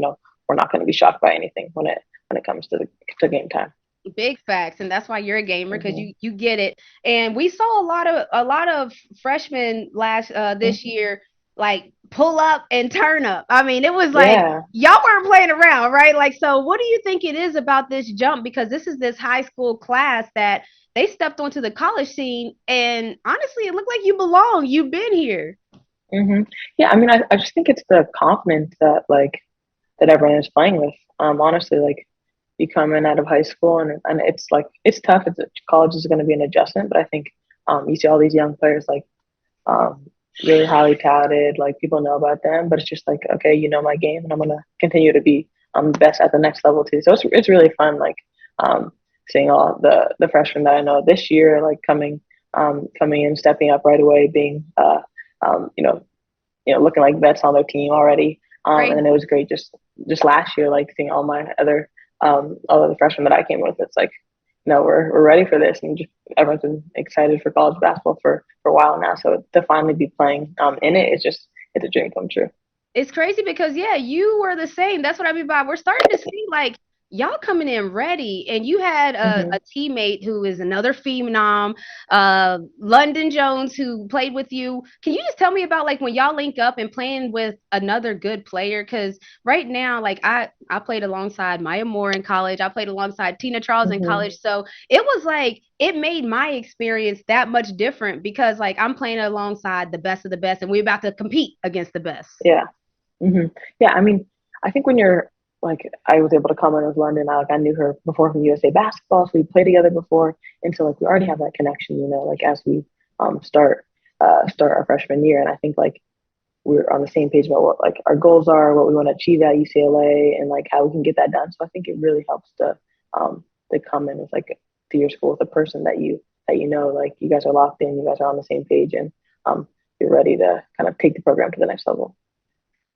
[SPEAKER 3] we're not going to be shocked by anything when it comes to game time.
[SPEAKER 1] Big facts, and that's why you're a gamer because
[SPEAKER 3] Hmm.
[SPEAKER 1] you get it. And we saw a lot of freshmen last this
[SPEAKER 3] Hmm.
[SPEAKER 1] year like pull up and turn up. I mean, it was like
[SPEAKER 3] Yeah.
[SPEAKER 1] y'all weren't playing around, right? Like, so what do you think it is about this jump? Because this is this high school class that they stepped onto the college scene, and honestly, it looked like you belong. You've been here.
[SPEAKER 3] Hmm. Yeah, I mean, I just think it's the confidence that everyone is playing with. Honestly, like you come in out of high school and it's like it's tough. College is going to be an adjustment, but I think you see all these young players like um, really highly touted, like people know about them, but it's just like okay, you know my game, and I'm gonna continue to be the best at the next level too. So it's really fun, like um, seeing all the freshmen that I know this year, like coming in, stepping up right away, being um, you know looking like vets on their team already. And
[SPEAKER 1] Great.
[SPEAKER 3] then it was great just last year, like seeing all of the freshmen that I came with. It's like, we're ready for this, and just everyone's been excited for college basketball for a while now. So to finally be playing in it, it's a dream come true.
[SPEAKER 1] It's crazy because yeah, you were the same. That's what I mean by we're starting to see like y'all coming in ready, and you had a
[SPEAKER 3] Hmm.
[SPEAKER 1] teammate who is another phenom, London Jones, who played with you. Can you just tell me about like when y'all link up and playing with another good player? Because right now, like I played alongside Maya Moore in college. I played alongside Tina Charles in
[SPEAKER 3] Hmm.
[SPEAKER 1] college, so it was like it made my experience that much different because like I'm playing alongside the best of the best, and we're about to compete against the best.
[SPEAKER 3] Yeah. Hmm. Yeah. I mean, I think when you're like, I was able to come in with London. I knew her before from USA basketball, so we played together before, and so like we already have that connection, like as we start our freshman year, and I think like we're on the same page about what like our goals are, what we want to achieve at UCLA, and like how we can get that done. So I think it really helps to come in with like to your school with a person that like you guys are locked in, you guys are on the same page, and you're ready to kind of take the program to the next level.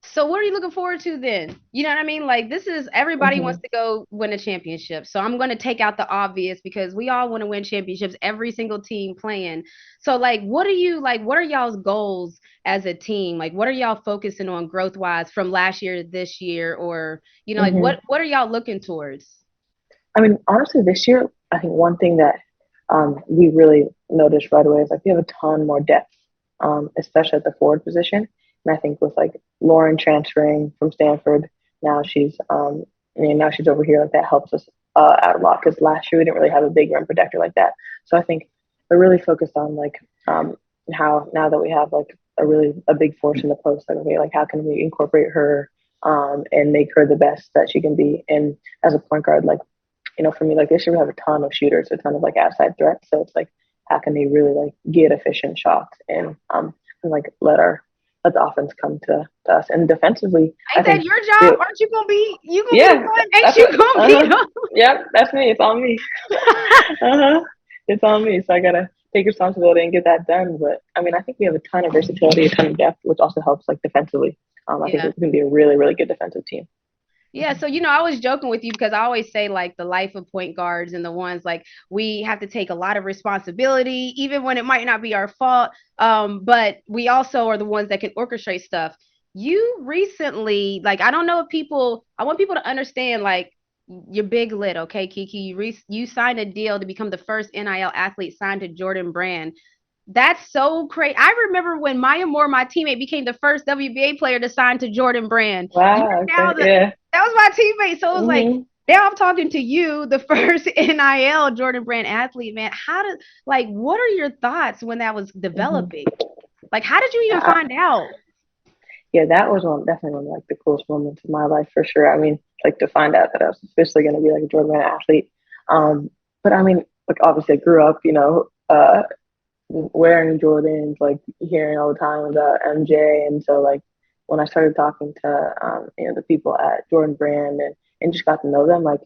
[SPEAKER 1] So what are you looking forward to then? You know what I mean? Like this is everybody wants
[SPEAKER 3] Hmm.
[SPEAKER 1] to go win a championship. So I'm going to take out the obvious because we all want to win championships, every single team playing. So like what are y'all's goals as a team? Like what are y'all focusing on growth wise from last year to this year, or like
[SPEAKER 3] Hmm.
[SPEAKER 1] what are y'all looking towards?
[SPEAKER 3] I mean, honestly, this year, I think one thing that we really noticed right away is like we have a ton more depth, especially at the forward position. And I think with like Lauren transferring from Stanford, now she's now she's over here. Like that helps us out a lot because last year we didn't really have a big rim protector like that. So I think we're really focused on like how now that we have like a big force in the post, like okay, like how can we incorporate her and make her the best that she can be. And as a point guard, like for me, like this year we have a ton of shooters, a ton of like outside threats. So it's like, how can they really like get efficient shots and like let the offense come to us. And defensively, I
[SPEAKER 1] Ain't that
[SPEAKER 3] think
[SPEAKER 1] your job? Aren't you gonna be the
[SPEAKER 3] yeah,
[SPEAKER 1] one? Ain't
[SPEAKER 3] that's
[SPEAKER 1] you
[SPEAKER 3] what
[SPEAKER 1] gonna be the
[SPEAKER 3] yeah, that's me. It's on me. uh-huh. It's on me. So I gotta take responsibility and get that done. But I mean, I think we have a ton of versatility, a ton of depth, which also helps like defensively. I think
[SPEAKER 1] Yeah.
[SPEAKER 3] we can be a really, really good defensive team.
[SPEAKER 1] Yeah, so I was joking with you because I always say like the life of point guards and the ones like we have to take a lot of responsibility, even when it might not be our fault. But we also are the ones that can orchestrate stuff. You recently, like, I don't know if I want people to understand like you're big lit, okay, Kiki. You signed a deal to become the first NIL athlete signed to Jordan Brand. That's so crazy. I remember when Maya Moore, my teammate, became the first WBA player to sign to Jordan Brand. You're
[SPEAKER 3] Wow.
[SPEAKER 1] now
[SPEAKER 3] Okay. Yeah.
[SPEAKER 1] that was my teammate. So it was like
[SPEAKER 3] Hmm.
[SPEAKER 1] now I'm talking to you, the first NIL Jordan Brand athlete, man. What are your thoughts when that was
[SPEAKER 3] Hmm.
[SPEAKER 1] developing? Like, how did you even
[SPEAKER 3] I,
[SPEAKER 1] find out?
[SPEAKER 3] yeah, that was definitely one of like the coolest moments of my life for sure. I mean, like to find out that I was officially going to be like a Jordan Brand athlete. But I mean, like obviously I grew up, wearing Jordans, like hearing all the time about MJ, and so like when I started talking to the people at Jordan Brand and just got to know them, like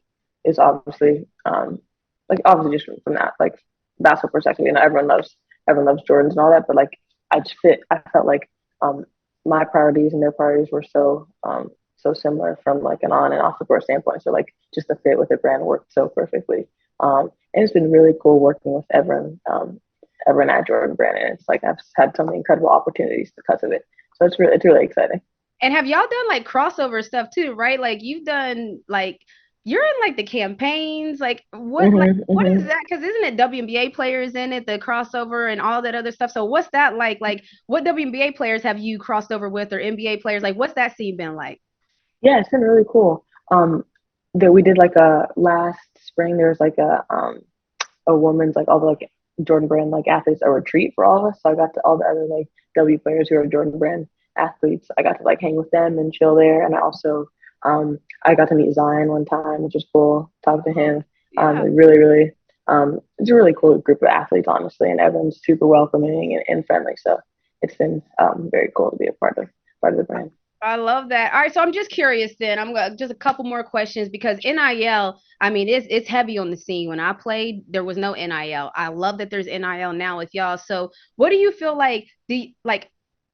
[SPEAKER 3] it's obviously just from that like basketball perspective, everyone loves Jordans and all that, but like I felt like um my priorities and their priorities were so similar from like an on and off the court standpoint. So like just the fit with the brand worked so perfectly. And it's been really cool working with everyone at Jordan Brand. It's like I've had so many incredible opportunities because of it. So it's really exciting.
[SPEAKER 1] And have y'all done like crossover stuff too, right? Like you've done like you're in like the campaigns, like
[SPEAKER 3] Hmm.
[SPEAKER 1] what is
[SPEAKER 3] Hmm.
[SPEAKER 1] that? Because isn't it WNBA players in it, the crossover and all that other stuff? So what's that like? Like what WNBA players have you crossed over with, or NBA players? Like what's that scene been like?
[SPEAKER 3] Yeah, it's been really cool. That we did like a last spring. There was like a woman's like all the like Jordan Brand like athletes a retreat for all of us. So I got to all the other like W players who are Jordan Brand athletes. I got to like hang with them and chill there. And I got to meet Zion one time, which was cool. Talk to
[SPEAKER 1] Oh,
[SPEAKER 3] him.
[SPEAKER 1] yeah.
[SPEAKER 3] Really it's a really cool group of athletes, honestly, and everyone's super welcoming and friendly. So it's been very cool to be a part of the brand.
[SPEAKER 1] I love that. All right, so I'm just curious then. I'm gonna just a couple more questions because NIL, I mean, it's heavy on the scene. When I played, there was no NIL. I love that there's NIL now with y'all. So what do you feel like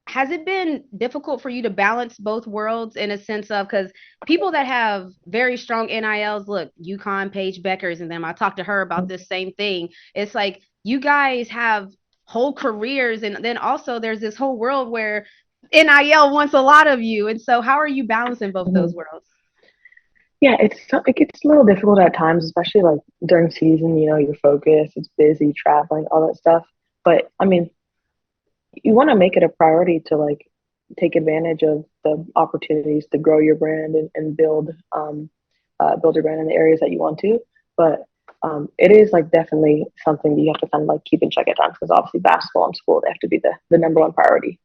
[SPEAKER 1] has it been difficult for you to balance both worlds in a sense of because people that have very strong NILs, look, UConn, Paige Beckers, and them, I talked to her about this same thing. It's like you guys have whole careers, and then also there's this whole world where NIL wants a lot of you. And so how are you balancing both
[SPEAKER 3] Mm-hmm.
[SPEAKER 1] those worlds?
[SPEAKER 3] Yeah, it gets a little difficult at times, especially like during season. You're focused, it's busy, traveling, all that stuff. But I mean, you want to make it a priority to like take advantage of the opportunities to grow your brand and build your brand in the areas that you want to. But it is like definitely something that you have to kind of like keep in check at times because obviously basketball and school they have to be the number one priority.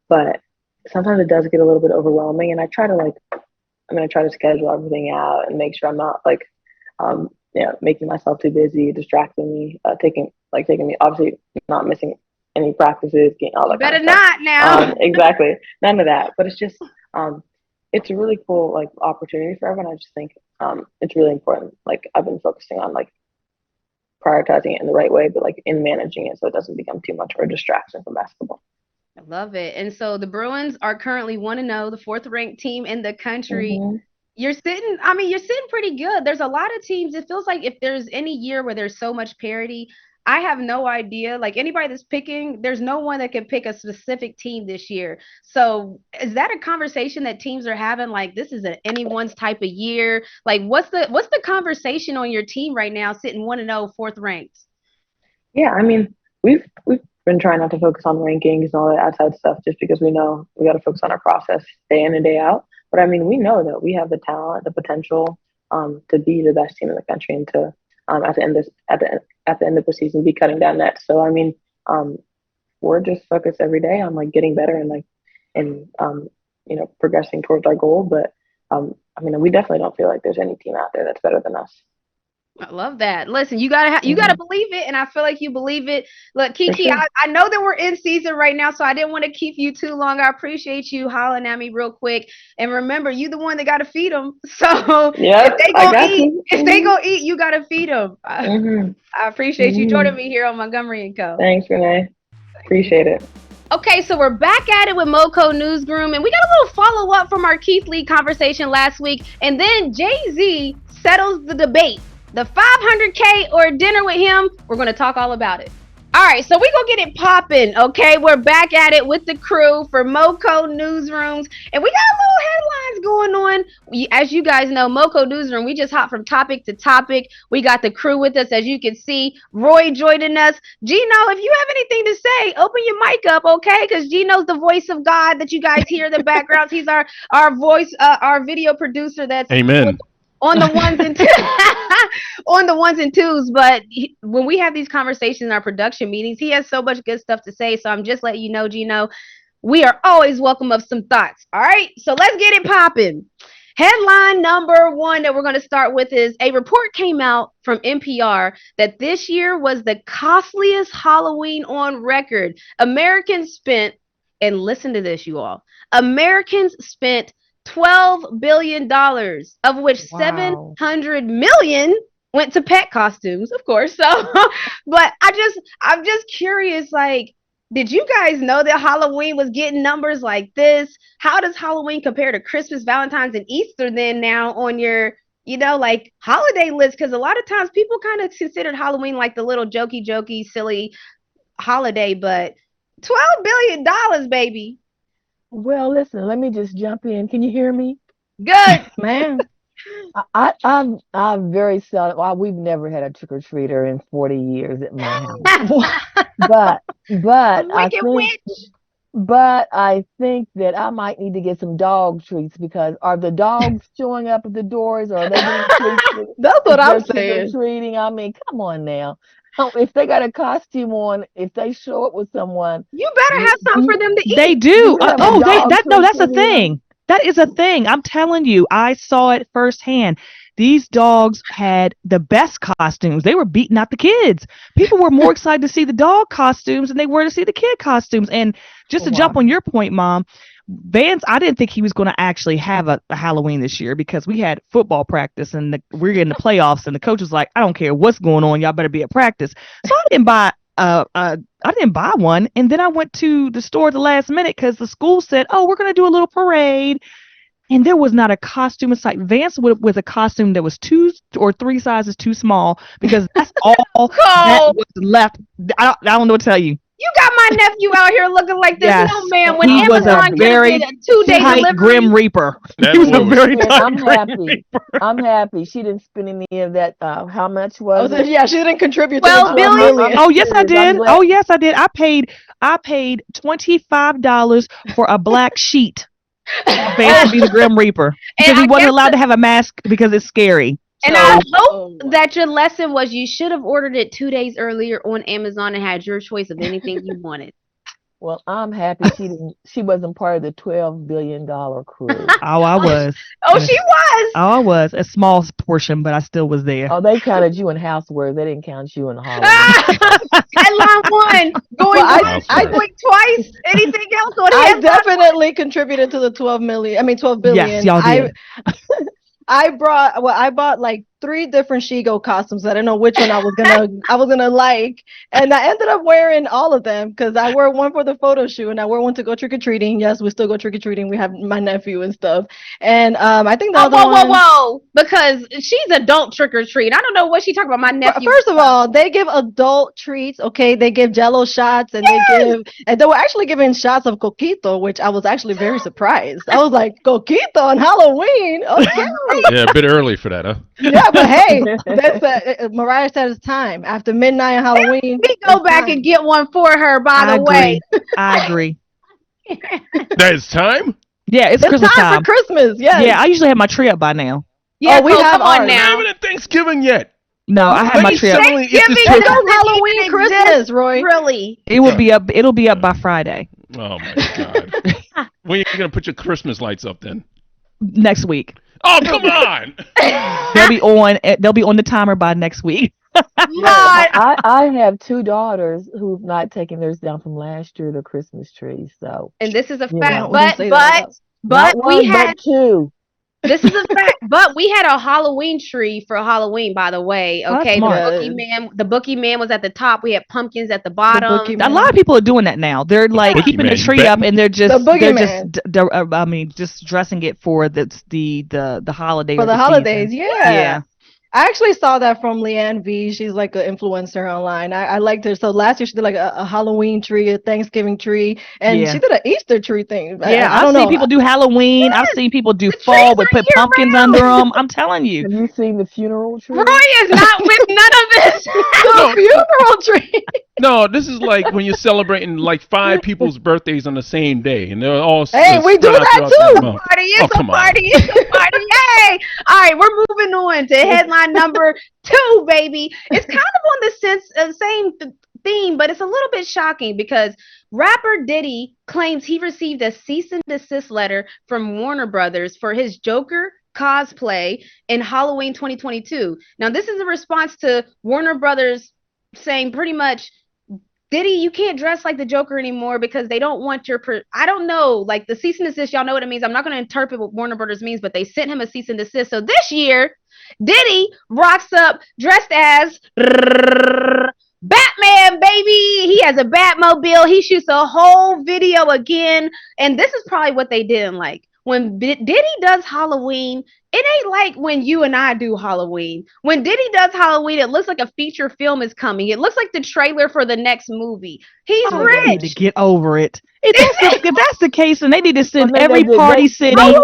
[SPEAKER 3] But sometimes it does get a little bit overwhelming, and I'm gonna try to schedule everything out and make sure I'm not like making myself too busy, distracting me, taking me obviously not missing any practices, getting all
[SPEAKER 1] You
[SPEAKER 3] that kind
[SPEAKER 1] better
[SPEAKER 3] of stuff.
[SPEAKER 1] not now.
[SPEAKER 3] Exactly, none of that. But it's just it's a really cool like opportunity for everyone. I just think it's really important. Like I've been focusing on like prioritizing it in the right way, but like in managing it so it doesn't become too much of a distraction from basketball.
[SPEAKER 1] I love it. And so the Bruins are currently 1-0, the fourth ranked team in the country.
[SPEAKER 3] Hmm.
[SPEAKER 1] You're sitting pretty good. There's a lot of teams. It feels like if there's any year where there's so much parity, I have no idea. Like anybody that's picking, there's no one that can pick a specific team this year. So is that a conversation that teams are having? Like this is anyone's type of year. Like what's the conversation on your team right now, sitting 1-0, fourth ranked?
[SPEAKER 3] Yeah, I mean, we've been trying not to focus on rankings and all that outside stuff just because we know we got to focus on our process day in and day out. But I mean, we know that we have the talent, the potential to be the best team in the country and to at the end of the season be cutting down nets. So I mean, um, we're just focused every day on like getting better and progressing towards our goal. But I mean, we definitely don't feel like there's any team out there that's better than us.
[SPEAKER 1] I love that. Listen, you gotta
[SPEAKER 3] Hmm.
[SPEAKER 1] believe it, and I feel like you believe it. Look,
[SPEAKER 3] For
[SPEAKER 1] Kiki,
[SPEAKER 3] sure.
[SPEAKER 1] I know that we're in season right now, so I didn't want to keep you too long. I appreciate you hollering at me real quick. And remember, you the one that gotta feed them. So if
[SPEAKER 3] Yep,
[SPEAKER 1] they
[SPEAKER 3] I
[SPEAKER 1] gonna
[SPEAKER 3] got
[SPEAKER 1] eat,
[SPEAKER 3] you.
[SPEAKER 1] if they gonna eat, you gotta feed them.
[SPEAKER 3] Hmm.
[SPEAKER 1] I appreciate you
[SPEAKER 3] Hmm.
[SPEAKER 1] joining me here on Montgomery Co.
[SPEAKER 3] Thanks, Renee. Appreciate it.
[SPEAKER 1] Okay, so we're back at it with MoCo Newsroom, and we got a little follow up from our Keith Lee conversation last week, and then Jay Z settles the debate: the 500K or a dinner with him. We're going to talk all about it. All right, so we gonna get it popping. Okay, we're back at it with the crew for MoCo Newsrooms, and we got little headlines going on. As you guys know, MoCo Newsroom, we just hop from topic to topic. We got the crew with us, as you can see. Roy joining us. Gino, if you have anything to say, open your mic up, okay? Because Gino's the voice of God that you guys hear in the backgrounds. He's our voice, our video producer. That's
[SPEAKER 4] Amen.
[SPEAKER 1] on the ones and twos, on the ones and twos. But when we have these conversations in our production meetings, he has so much good stuff to say. So I'm just letting you know, Gino, we are always welcome of some thoughts. All right, so let's get it popping. Headline number one that we're going to start with is a report came out from NPR that this year was the costliest Halloween on record. Americans spent, and listen to this, you all, Americans spent $12 billion, of which
[SPEAKER 5] Wow.
[SPEAKER 1] 700 million went to pet costumes, of course. So, but I'm just curious, like, did you guys know that Halloween was getting numbers like this? How does Halloween compare to Christmas, Valentine's, and Easter then now on your, like holiday list? Because a lot of times people kind of considered Halloween like the little jokey, silly holiday, but $12 billion, baby.
[SPEAKER 5] Well, listen, let me just jump in. Can you hear me?
[SPEAKER 1] Good.
[SPEAKER 5] Man, I'm very seldom. Well, we've never had a trick or treater in 40 years at my house. But but I
[SPEAKER 1] Wicked
[SPEAKER 5] think
[SPEAKER 1] witch.
[SPEAKER 5] but I think that I might need to get some dog treats because are the dogs showing up at the doors or are they getting treats
[SPEAKER 3] That's
[SPEAKER 5] if
[SPEAKER 3] what I'm
[SPEAKER 5] they're trick or
[SPEAKER 3] saying.
[SPEAKER 5] treating? I mean, come on now. If they got a costume on, if they show up with someone,
[SPEAKER 1] You better
[SPEAKER 5] you
[SPEAKER 1] have something for
[SPEAKER 5] you
[SPEAKER 1] them to
[SPEAKER 4] They
[SPEAKER 1] eat.
[SPEAKER 4] do.
[SPEAKER 5] you have a
[SPEAKER 4] Oh, they
[SPEAKER 5] dog
[SPEAKER 4] that no,
[SPEAKER 5] treat
[SPEAKER 4] that's
[SPEAKER 5] for
[SPEAKER 4] a
[SPEAKER 5] them.
[SPEAKER 4] thing. That is a thing. I'm telling you, I saw it firsthand. These dogs had the best costumes. They were beating out the kids. People were more excited to see the dog costumes than they were to see the kid costumes. And just to jump
[SPEAKER 5] Wow.
[SPEAKER 4] on your point, Mom, Vance, I didn't think he was going to actually have a Halloween this year because we had football practice and we're in the playoffs, and the coach was like, "I don't care what's going on, y'all better be at practice." So I didn't buy one, and then I went to the store at the last minute because the school said, "Oh, we're going to do a little parade," and there was not a costume in sight. Vance with a costume that was 2 or 3 sizes too small because that's all that
[SPEAKER 1] Cole,
[SPEAKER 4] was left. I don't know what to tell you.
[SPEAKER 1] you got my nephew out here looking like this.
[SPEAKER 4] Yes,
[SPEAKER 1] No, man. When
[SPEAKER 4] he
[SPEAKER 5] I'm
[SPEAKER 4] was a
[SPEAKER 1] Amazon
[SPEAKER 5] happy.
[SPEAKER 1] could have did
[SPEAKER 4] very
[SPEAKER 1] a 2 day
[SPEAKER 5] She
[SPEAKER 4] tight
[SPEAKER 5] didn't.
[SPEAKER 4] Grim
[SPEAKER 1] delivery.
[SPEAKER 4] Reaper. He
[SPEAKER 2] That
[SPEAKER 4] was a
[SPEAKER 2] boy was
[SPEAKER 4] very
[SPEAKER 5] And
[SPEAKER 4] tight
[SPEAKER 5] I'm
[SPEAKER 4] Grim
[SPEAKER 5] happy.
[SPEAKER 4] Reaper.
[SPEAKER 5] I'm happy. She didn't spend any of that. How much
[SPEAKER 3] Oh,
[SPEAKER 5] was
[SPEAKER 3] so
[SPEAKER 5] it?
[SPEAKER 3] yeah, she didn't contribute to the
[SPEAKER 1] 12
[SPEAKER 3] 12
[SPEAKER 1] billion.
[SPEAKER 3] million.
[SPEAKER 4] Oh yes, I
[SPEAKER 5] Serious. I'm
[SPEAKER 4] did.
[SPEAKER 5] glad.
[SPEAKER 4] Oh yes, I did. I paid $25 for a black sheet for Vance to
[SPEAKER 1] And
[SPEAKER 4] be the Grim Reaper because he
[SPEAKER 1] I
[SPEAKER 4] wasn't
[SPEAKER 1] guess,
[SPEAKER 4] allowed to have a mask because it's scary.
[SPEAKER 1] and I
[SPEAKER 4] So
[SPEAKER 1] hope
[SPEAKER 3] Oh my.
[SPEAKER 1] that your lesson was you should have ordered it 2 days earlier on Amazon and had your choice of anything you wanted.
[SPEAKER 5] Well, I'm happy she didn't. She wasn't part of the $12 billion crew.
[SPEAKER 4] oh, I was.
[SPEAKER 1] Oh,
[SPEAKER 4] And
[SPEAKER 1] she was.
[SPEAKER 4] I was a small portion, but I still was there.
[SPEAKER 5] Oh, they counted you in housewares. They didn't count you in Halloween.
[SPEAKER 1] Headline one,
[SPEAKER 3] Well,
[SPEAKER 1] going once,
[SPEAKER 2] okay.
[SPEAKER 1] going twice. Anything else on
[SPEAKER 3] I
[SPEAKER 1] headline?
[SPEAKER 3] definitely contributed to the 12 million. I mean 12
[SPEAKER 4] Yes,
[SPEAKER 3] billion.
[SPEAKER 4] y'all did.
[SPEAKER 3] I bought like
[SPEAKER 6] 3 different Shigo costumes. I didn't know which one I was gonna like, and I ended up wearing all of them because I wore one for the photo shoot and I wore one to go trick or treating. Yes, we still go trick or treating. We have my nephew and stuff, and I think the other
[SPEAKER 1] whoa, because she's adult trick or treat. I don't know what she talking about. My nephew.
[SPEAKER 6] First of all, they give adult treats. Okay, they give Jello shots, and they were actually giving shots of coquito, which I was actually very surprised. I was like, coquito on Halloween? Okay.
[SPEAKER 7] Yeah, a bit early for that, huh?
[SPEAKER 6] Yeah, but hey, that's Mariah said it's time after midnight on Halloween.
[SPEAKER 1] We go back and get one for her. By the way,
[SPEAKER 4] I agree.
[SPEAKER 7] That is time.
[SPEAKER 4] Yeah, it's Christmas
[SPEAKER 6] time for Christmas. Yeah,
[SPEAKER 4] yeah. I usually have my tree up by now.
[SPEAKER 1] Yeah, we have on now.
[SPEAKER 7] Not even at Thanksgiving yet.
[SPEAKER 4] No, I have my tree up.
[SPEAKER 6] Halloween, Christmas, Roy.
[SPEAKER 1] Really?
[SPEAKER 4] It will be up. It'll be up by Friday.
[SPEAKER 7] Oh my God. When are you gonna put your Christmas lights up then?
[SPEAKER 4] Next week.
[SPEAKER 7] Oh, come on.
[SPEAKER 4] They'll be on the timer by next week.
[SPEAKER 5] I have 2 daughters who've not taken theirs down from last year, the Christmas tree. So,
[SPEAKER 1] and this is a
[SPEAKER 5] you
[SPEAKER 1] fact,
[SPEAKER 5] know.
[SPEAKER 1] but we had
[SPEAKER 5] 2.
[SPEAKER 1] This is a fact, but we had a Halloween tree for Halloween, by the way. Okay, the bookie man was at the top. We had pumpkins at the bottom.
[SPEAKER 4] A lot of people are doing that now. They're like keeping the tree up, and they're just just dressing it for the holiday.
[SPEAKER 6] For the holidays,
[SPEAKER 4] season.
[SPEAKER 6] yeah. I actually saw that from Leanne V. She's like an influencer online. I liked her. So last year she did like a Halloween tree, a Thanksgiving tree, and she did an Easter tree thing.
[SPEAKER 4] Yeah, I've seen people do Halloween. I've seen people do fall with put pumpkins under them. I'm telling you.
[SPEAKER 5] Have you seen the funeral tree?
[SPEAKER 1] Roy is not with none of this.
[SPEAKER 6] The funeral tree.
[SPEAKER 7] No, this is like when you're celebrating like 5 people's birthdays on the same day, and they're all.
[SPEAKER 6] Hey, we do that too.
[SPEAKER 1] It's a party. Yay! All right, we're moving on to headline number 2, baby. It's kind of on the same theme, but it's a little bit shocking because rapper Diddy claims he received a cease and desist letter from Warner Brothers for his Joker cosplay in Halloween 2022. Now, this is a response to Warner Brothers saying pretty much, Diddy, you can't dress like the Joker anymore because they don't want your I don't know, like the cease and desist, y'all know what it means. I'm not going to interpret what Warner Brothers means, but they sent him a cease and desist. So this year, Diddy rocks up dressed as Batman, baby. He has a Batmobile. He shoots a whole video again. And this is probably what they didn't like. When Diddy does Halloween, it ain't like when you and I do Halloween. When Diddy does Halloween, it looks like a feature film is coming. It looks like the trailer for the next movie. He's rich.
[SPEAKER 4] They need to get over it. If that's the case, then they need to send every party city a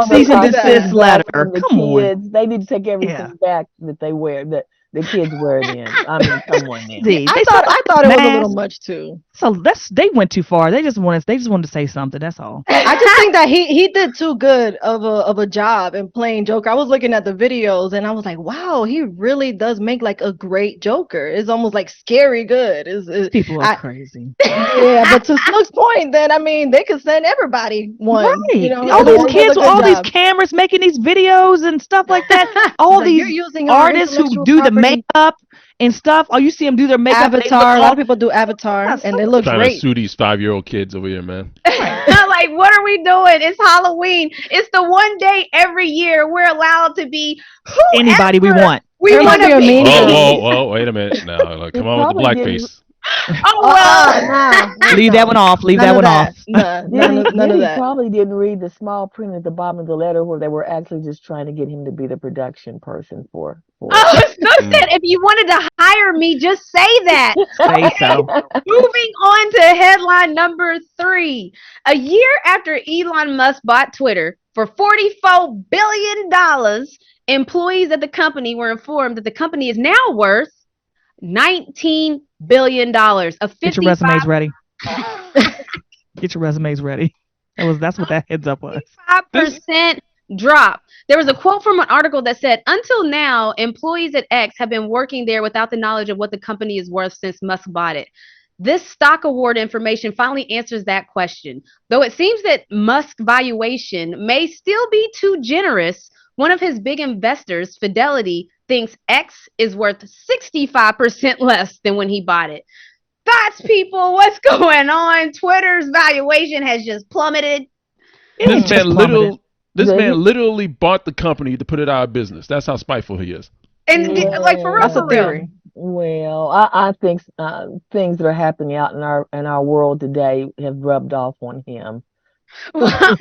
[SPEAKER 4] cease and desist letter. Come on.
[SPEAKER 5] They need to take everything back that they wear. That the kids wear then. I mean, come on now.
[SPEAKER 6] I thought it was a little much too.
[SPEAKER 4] So they went too far. They just wanted to say something. That's all.
[SPEAKER 6] I just think that he did too good of a job in playing Joker. I was looking at the videos and I was like, wow, he really does make like a great Joker. It's almost like scary good.
[SPEAKER 4] People are crazy.
[SPEAKER 6] Yeah, but to Snook's point, then I mean they could send everybody one.
[SPEAKER 4] Right.
[SPEAKER 6] You know,
[SPEAKER 4] all these kids with all these cameras making these videos and stuff like that. All these artists who do the makeup and stuff. Oh, you see them do their makeup.
[SPEAKER 6] Avatar. A lot of people do Avatar, and they look
[SPEAKER 7] great.
[SPEAKER 6] Trying to
[SPEAKER 7] sue these 5-year-old kids over here, man.
[SPEAKER 1] Like, what are we doing? It's Halloween. It's the one day every year we're allowed to be
[SPEAKER 4] anybody we want.
[SPEAKER 1] We want to be.
[SPEAKER 7] Whoa! Wait a minute. Now, come on with the blackface.
[SPEAKER 1] Oh well.
[SPEAKER 4] Leave that one off. Leave that one off.
[SPEAKER 6] None of that.
[SPEAKER 5] He probably didn't read the small print at the bottom of the letter where they were actually just trying to get him to be the production person for
[SPEAKER 1] Oh, Snook said, if you wanted to hire me, just say that.
[SPEAKER 4] Say so.
[SPEAKER 1] Moving on to headline number 3. A year after Elon Musk bought Twitter for $44 billion, employees at the company were informed that the company is now worth $19 billion.
[SPEAKER 4] Get your resumes ready. Get your resumes ready. That's what that heads up was.
[SPEAKER 1] 5% drop. There was a quote from an article that said, until now, employees at X have been working there without the knowledge of what the company is worth since Musk bought it. This stock award information finally answers that question. Though it seems that Musk's valuation may still be too generous, one of his big investors, Fidelity, thinks X is worth 65% less than when he bought it. Thoughts, people? What's going on? Twitter's valuation has just plummeted.
[SPEAKER 7] This man This
[SPEAKER 5] But
[SPEAKER 7] man literally bought the company to put it out of business. That's how spiteful he is.
[SPEAKER 1] And like for real,
[SPEAKER 6] That's a
[SPEAKER 1] for real.
[SPEAKER 6] theory.
[SPEAKER 5] well, I think things that are happening out in our world today have rubbed off on him.
[SPEAKER 1] What?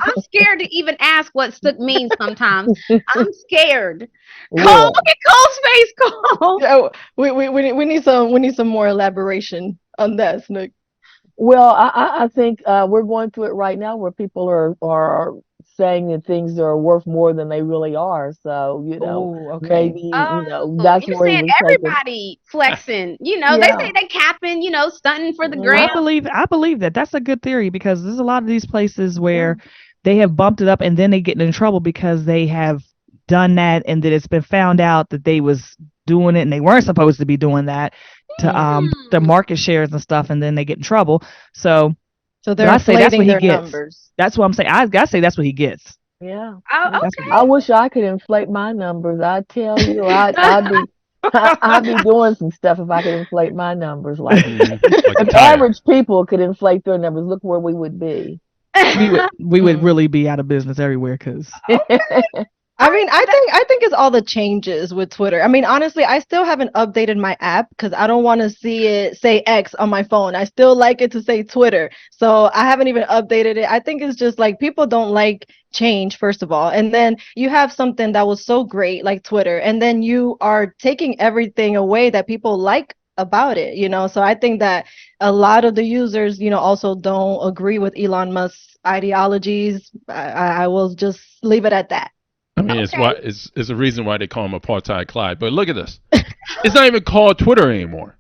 [SPEAKER 1] I'm scared to even ask what Snook means sometimes. I'm scared. Cole,
[SPEAKER 5] Well,
[SPEAKER 1] look at Cole's face, Cole.
[SPEAKER 6] Yeah, we need some more elaboration on that, Snook.
[SPEAKER 5] well, I think we're going through it right now where people are saying that things are worth more than they really are. So,
[SPEAKER 6] Oh, okay.
[SPEAKER 5] maybe,
[SPEAKER 1] Oh,
[SPEAKER 5] that's
[SPEAKER 1] you're
[SPEAKER 5] where he
[SPEAKER 1] saying
[SPEAKER 5] was taking.
[SPEAKER 1] everybody flexing. They
[SPEAKER 5] Yeah.
[SPEAKER 1] say they capping, stunting for the
[SPEAKER 5] Mhm.
[SPEAKER 1] gram.
[SPEAKER 4] I believe that. That's a good theory because there's a lot of these places
[SPEAKER 5] Yeah.
[SPEAKER 4] where they have bumped it up and then they get in trouble because they have done that and that it's been found out that they was doing it and they weren't supposed to be doing that to the
[SPEAKER 1] Hmm.
[SPEAKER 4] market shares and stuff and then they get in trouble. So,
[SPEAKER 6] So
[SPEAKER 4] but
[SPEAKER 6] they're
[SPEAKER 4] I say that's what
[SPEAKER 6] inflating
[SPEAKER 4] he
[SPEAKER 6] their
[SPEAKER 4] gets.
[SPEAKER 6] numbers.
[SPEAKER 4] That's what I'm saying. I gotta say that's what he gets.
[SPEAKER 5] Yeah.
[SPEAKER 1] Oh,
[SPEAKER 5] Yeah.
[SPEAKER 4] That's what he
[SPEAKER 5] I
[SPEAKER 1] okay.
[SPEAKER 4] gets.
[SPEAKER 5] wish I could inflate my numbers. I tell you, I'd be I'd be doing some stuff if I could inflate my numbers. Like
[SPEAKER 7] Like a
[SPEAKER 5] if
[SPEAKER 7] tire.
[SPEAKER 5] average people could inflate their numbers, look where we would be.
[SPEAKER 4] We would
[SPEAKER 6] Mm.
[SPEAKER 4] really be out of business everywhere because
[SPEAKER 6] I mean, I think it's all the changes with Twitter. I mean, honestly, I still haven't updated my app because I don't want to see it say X on my phone. I still like it to say Twitter. So I haven't even updated it. I think it's just like people don't like change, first of all. And then you have something that was so great like Twitter, and then you are taking everything away that people like about it. So I think that a lot of the users, also don't agree with Elon Musk's ideologies. I will just leave it at that.
[SPEAKER 7] I mean, it's
[SPEAKER 1] Okay.
[SPEAKER 7] why it's a reason why they call him apartheid Clyde. But look at this. It's not even called Twitter anymore.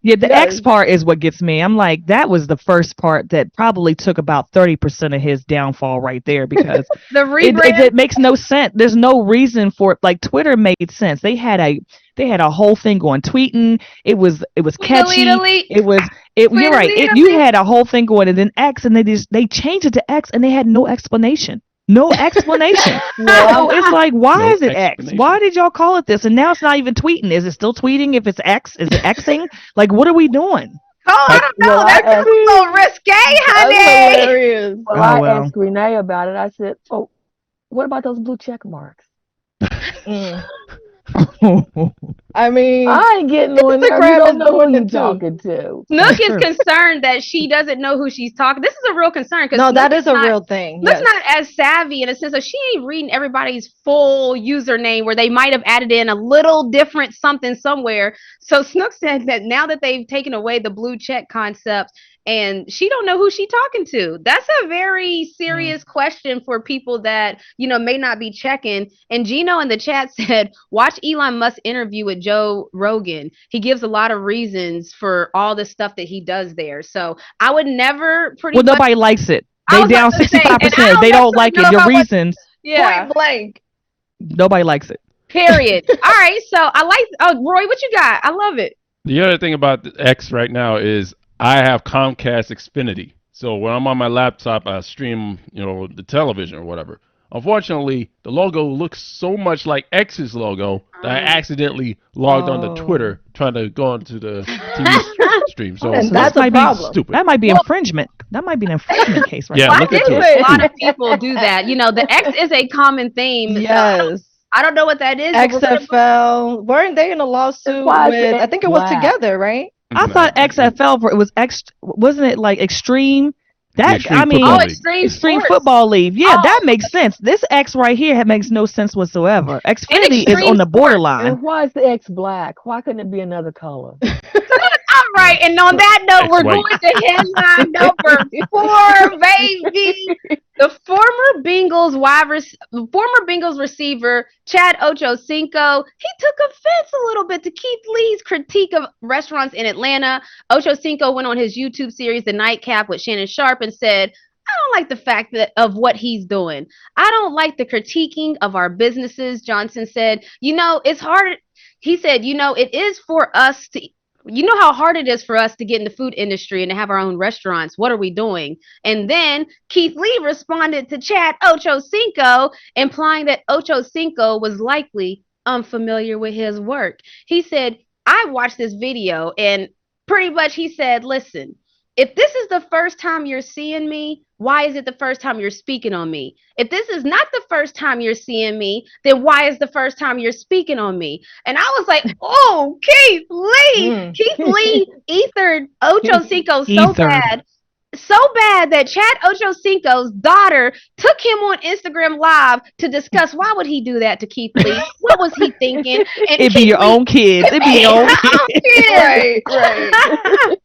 [SPEAKER 4] yeah, the X
[SPEAKER 6] Yes.
[SPEAKER 4] part is what gets me. I'm like, that was the first part that probably took about 30% of his downfall right there because
[SPEAKER 1] The
[SPEAKER 4] it,
[SPEAKER 1] rebrand.
[SPEAKER 4] it makes no sense. There's no reason for it. Like Twitter made sense. They had a whole thing going tweeting. It was
[SPEAKER 1] Tweedly
[SPEAKER 4] catchy.
[SPEAKER 1] delete.
[SPEAKER 4] You're right.
[SPEAKER 1] Tweedly
[SPEAKER 4] You
[SPEAKER 1] delete.
[SPEAKER 4] had a whole thing going and then X and they changed it to X and they had no explanation. No explanation. So
[SPEAKER 5] Well,
[SPEAKER 4] it's like, why
[SPEAKER 7] No
[SPEAKER 4] is it X? Why
[SPEAKER 7] explanation.
[SPEAKER 4] did y'all call it this? And now it's not even tweeting. Is it still tweeting if it's X? Is it Xing? Like, what are we doing?
[SPEAKER 1] Oh, I
[SPEAKER 7] How,
[SPEAKER 1] don't
[SPEAKER 5] well,
[SPEAKER 1] know.
[SPEAKER 5] I
[SPEAKER 1] That sounds
[SPEAKER 5] asked,
[SPEAKER 1] a little risque,
[SPEAKER 6] That's
[SPEAKER 1] honey.
[SPEAKER 6] hilarious.
[SPEAKER 5] well,
[SPEAKER 4] Oh
[SPEAKER 5] I
[SPEAKER 4] well.
[SPEAKER 5] asked Renee about it. I said, "Oh, what about those blue check marks?"
[SPEAKER 6] Mm. I mean,
[SPEAKER 5] I ain't getting on there. You
[SPEAKER 6] Instagram
[SPEAKER 5] don't
[SPEAKER 6] is
[SPEAKER 5] know who
[SPEAKER 6] doing
[SPEAKER 5] you
[SPEAKER 6] it too.
[SPEAKER 5] talking to.
[SPEAKER 1] Snook
[SPEAKER 4] That's
[SPEAKER 1] is
[SPEAKER 4] true.
[SPEAKER 1] concerned that she doesn't know who she's talking. This is a real concern because
[SPEAKER 6] No, that is a real thing.
[SPEAKER 1] Snook's
[SPEAKER 6] Yes.
[SPEAKER 1] not as savvy in a sense of she ain't reading everybody's full username where they might have added in a little different something somewhere. So Snook said that now that they've taken away the blue check concept and she don't know who she talking to. That's a very serious question for people that, may not be checking. And Gino in the chat said, watch Elon Musk interview with Joe Rogan. He gives a lot of reasons for all the stuff that he does there. So I would never pretty
[SPEAKER 4] Well,
[SPEAKER 1] much
[SPEAKER 4] nobody likes it.
[SPEAKER 1] I
[SPEAKER 4] They
[SPEAKER 1] was about
[SPEAKER 4] down
[SPEAKER 1] to say, and I
[SPEAKER 4] 65%. If
[SPEAKER 1] don't
[SPEAKER 4] they don't
[SPEAKER 1] necessarily
[SPEAKER 4] like
[SPEAKER 1] know
[SPEAKER 4] it,
[SPEAKER 1] if
[SPEAKER 4] your
[SPEAKER 1] I would.
[SPEAKER 4] reasons,
[SPEAKER 1] Yeah.
[SPEAKER 6] Point blank.
[SPEAKER 4] nobody likes it.
[SPEAKER 1] Period. All right. So I like. Oh, Roy, what you got? I love it.
[SPEAKER 7] the other thing about the X right now is I have Comcast Xfinity. So when I'm on my laptop, I stream, the television or whatever. Unfortunately, the logo looks so much like X's logo that I accidentally logged onto
[SPEAKER 6] Oh.
[SPEAKER 7] Twitter trying to go onto the TV stream.
[SPEAKER 4] Oh,
[SPEAKER 7] So
[SPEAKER 6] And
[SPEAKER 4] so
[SPEAKER 6] that's
[SPEAKER 4] this
[SPEAKER 6] a
[SPEAKER 4] might be
[SPEAKER 6] problem.
[SPEAKER 7] stupid.
[SPEAKER 4] that might be
[SPEAKER 1] Well,
[SPEAKER 4] infringement. That might be an infringement case right
[SPEAKER 7] Yeah,
[SPEAKER 1] why
[SPEAKER 4] there.
[SPEAKER 7] look into
[SPEAKER 1] didn't
[SPEAKER 7] it.
[SPEAKER 1] a lot of people do that? The X is a common theme. So
[SPEAKER 6] Yes.
[SPEAKER 1] I don't know what that is, but we're gonna.
[SPEAKER 6] XFL. Weren't they in a
[SPEAKER 5] That's
[SPEAKER 6] lawsuit
[SPEAKER 5] why it's
[SPEAKER 6] with, I
[SPEAKER 5] X
[SPEAKER 6] think it was
[SPEAKER 5] black.
[SPEAKER 6] Together, right?
[SPEAKER 4] I thought XFL it was wasn't it like extreme?
[SPEAKER 7] The
[SPEAKER 4] That
[SPEAKER 7] Extreme
[SPEAKER 4] I
[SPEAKER 7] Football
[SPEAKER 1] Oh,
[SPEAKER 4] mean,
[SPEAKER 7] League.
[SPEAKER 1] extreme
[SPEAKER 4] extreme
[SPEAKER 1] sports.
[SPEAKER 4] football league. Yeah, that
[SPEAKER 1] Oh,
[SPEAKER 4] makes sense. This X right here makes no sense whatsoever.
[SPEAKER 1] in
[SPEAKER 4] Xfinity is
[SPEAKER 1] extreme
[SPEAKER 4] on the
[SPEAKER 1] sports.
[SPEAKER 4] borderline.
[SPEAKER 5] And why is the X black? Why couldn't it be another color?
[SPEAKER 1] Good. All right.
[SPEAKER 7] Yeah.
[SPEAKER 1] And on that note,
[SPEAKER 7] X
[SPEAKER 1] we're going
[SPEAKER 7] white.
[SPEAKER 1] to headline number 4, baby. The former Bengals receiver Chad Ochocinco, he took offense a little bit to Keith Lee's critique of restaurants in Atlanta. Ochocinco went on his YouTube series The Nightcap with Shannon Sharp and said, I don't like the fact that of what he's doing. I don't like the critiquing of our businesses. Johnson said, it's hard. He said, it is for us to how hard it is for us to get in the food industry and to have our own restaurants. What are we doing? And then Keith Lee responded to Chad Ochocinco, implying that Ochocinco was likely unfamiliar with his work. He said, I watched this video and pretty much he said, listen, if this is the first time you're seeing me, why is it the first time you're speaking on me? If this is not the first time you're seeing me, then why is the first time you're speaking on me? And I was like, oh, Keith Lee.
[SPEAKER 5] Mm.
[SPEAKER 1] Keith Lee ethered Ocho Cinco
[SPEAKER 4] Ethered.
[SPEAKER 1] so bad that Chad Ochocinco's daughter took him on Instagram Live to discuss why would he do that to Keith Lee? What was he thinking? And
[SPEAKER 4] It'd be
[SPEAKER 1] Keith
[SPEAKER 4] your
[SPEAKER 1] Lee,
[SPEAKER 4] own kids. It'd be your own kids.
[SPEAKER 5] Right.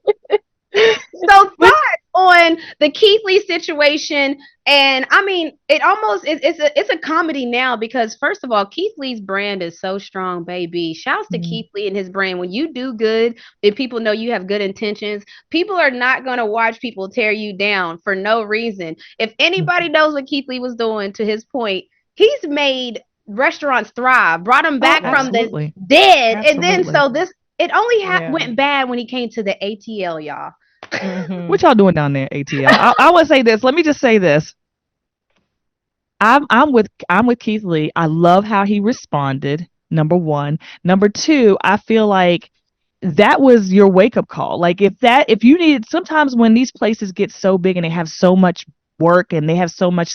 [SPEAKER 1] So thoughts on the Keith Lee situation, and I mean, it's a comedy now because first of all, Keith Lee's brand is so strong, baby. Shouts to Keith Lee and his brand. When you do good, if people know you have good intentions, people are not gonna watch people tear you down for no reason. If anybody knows what Keith Lee was doing, to his point, he's made restaurants thrive, brought them back from
[SPEAKER 4] absolutely.
[SPEAKER 1] the dead, and then
[SPEAKER 4] Absolutely.
[SPEAKER 1] so this. It only
[SPEAKER 5] Yeah.
[SPEAKER 1] went bad when he came to the ATL, y'all.
[SPEAKER 5] Mhm.
[SPEAKER 4] What y'all doing down there, ATL? I want to say this. Let me just say this. I'm with Keith Lee. I love how he responded. Number one. Number two, I feel like that was your wake up call. Like if you needed, sometimes when these places get so big and they have so much work and they have so many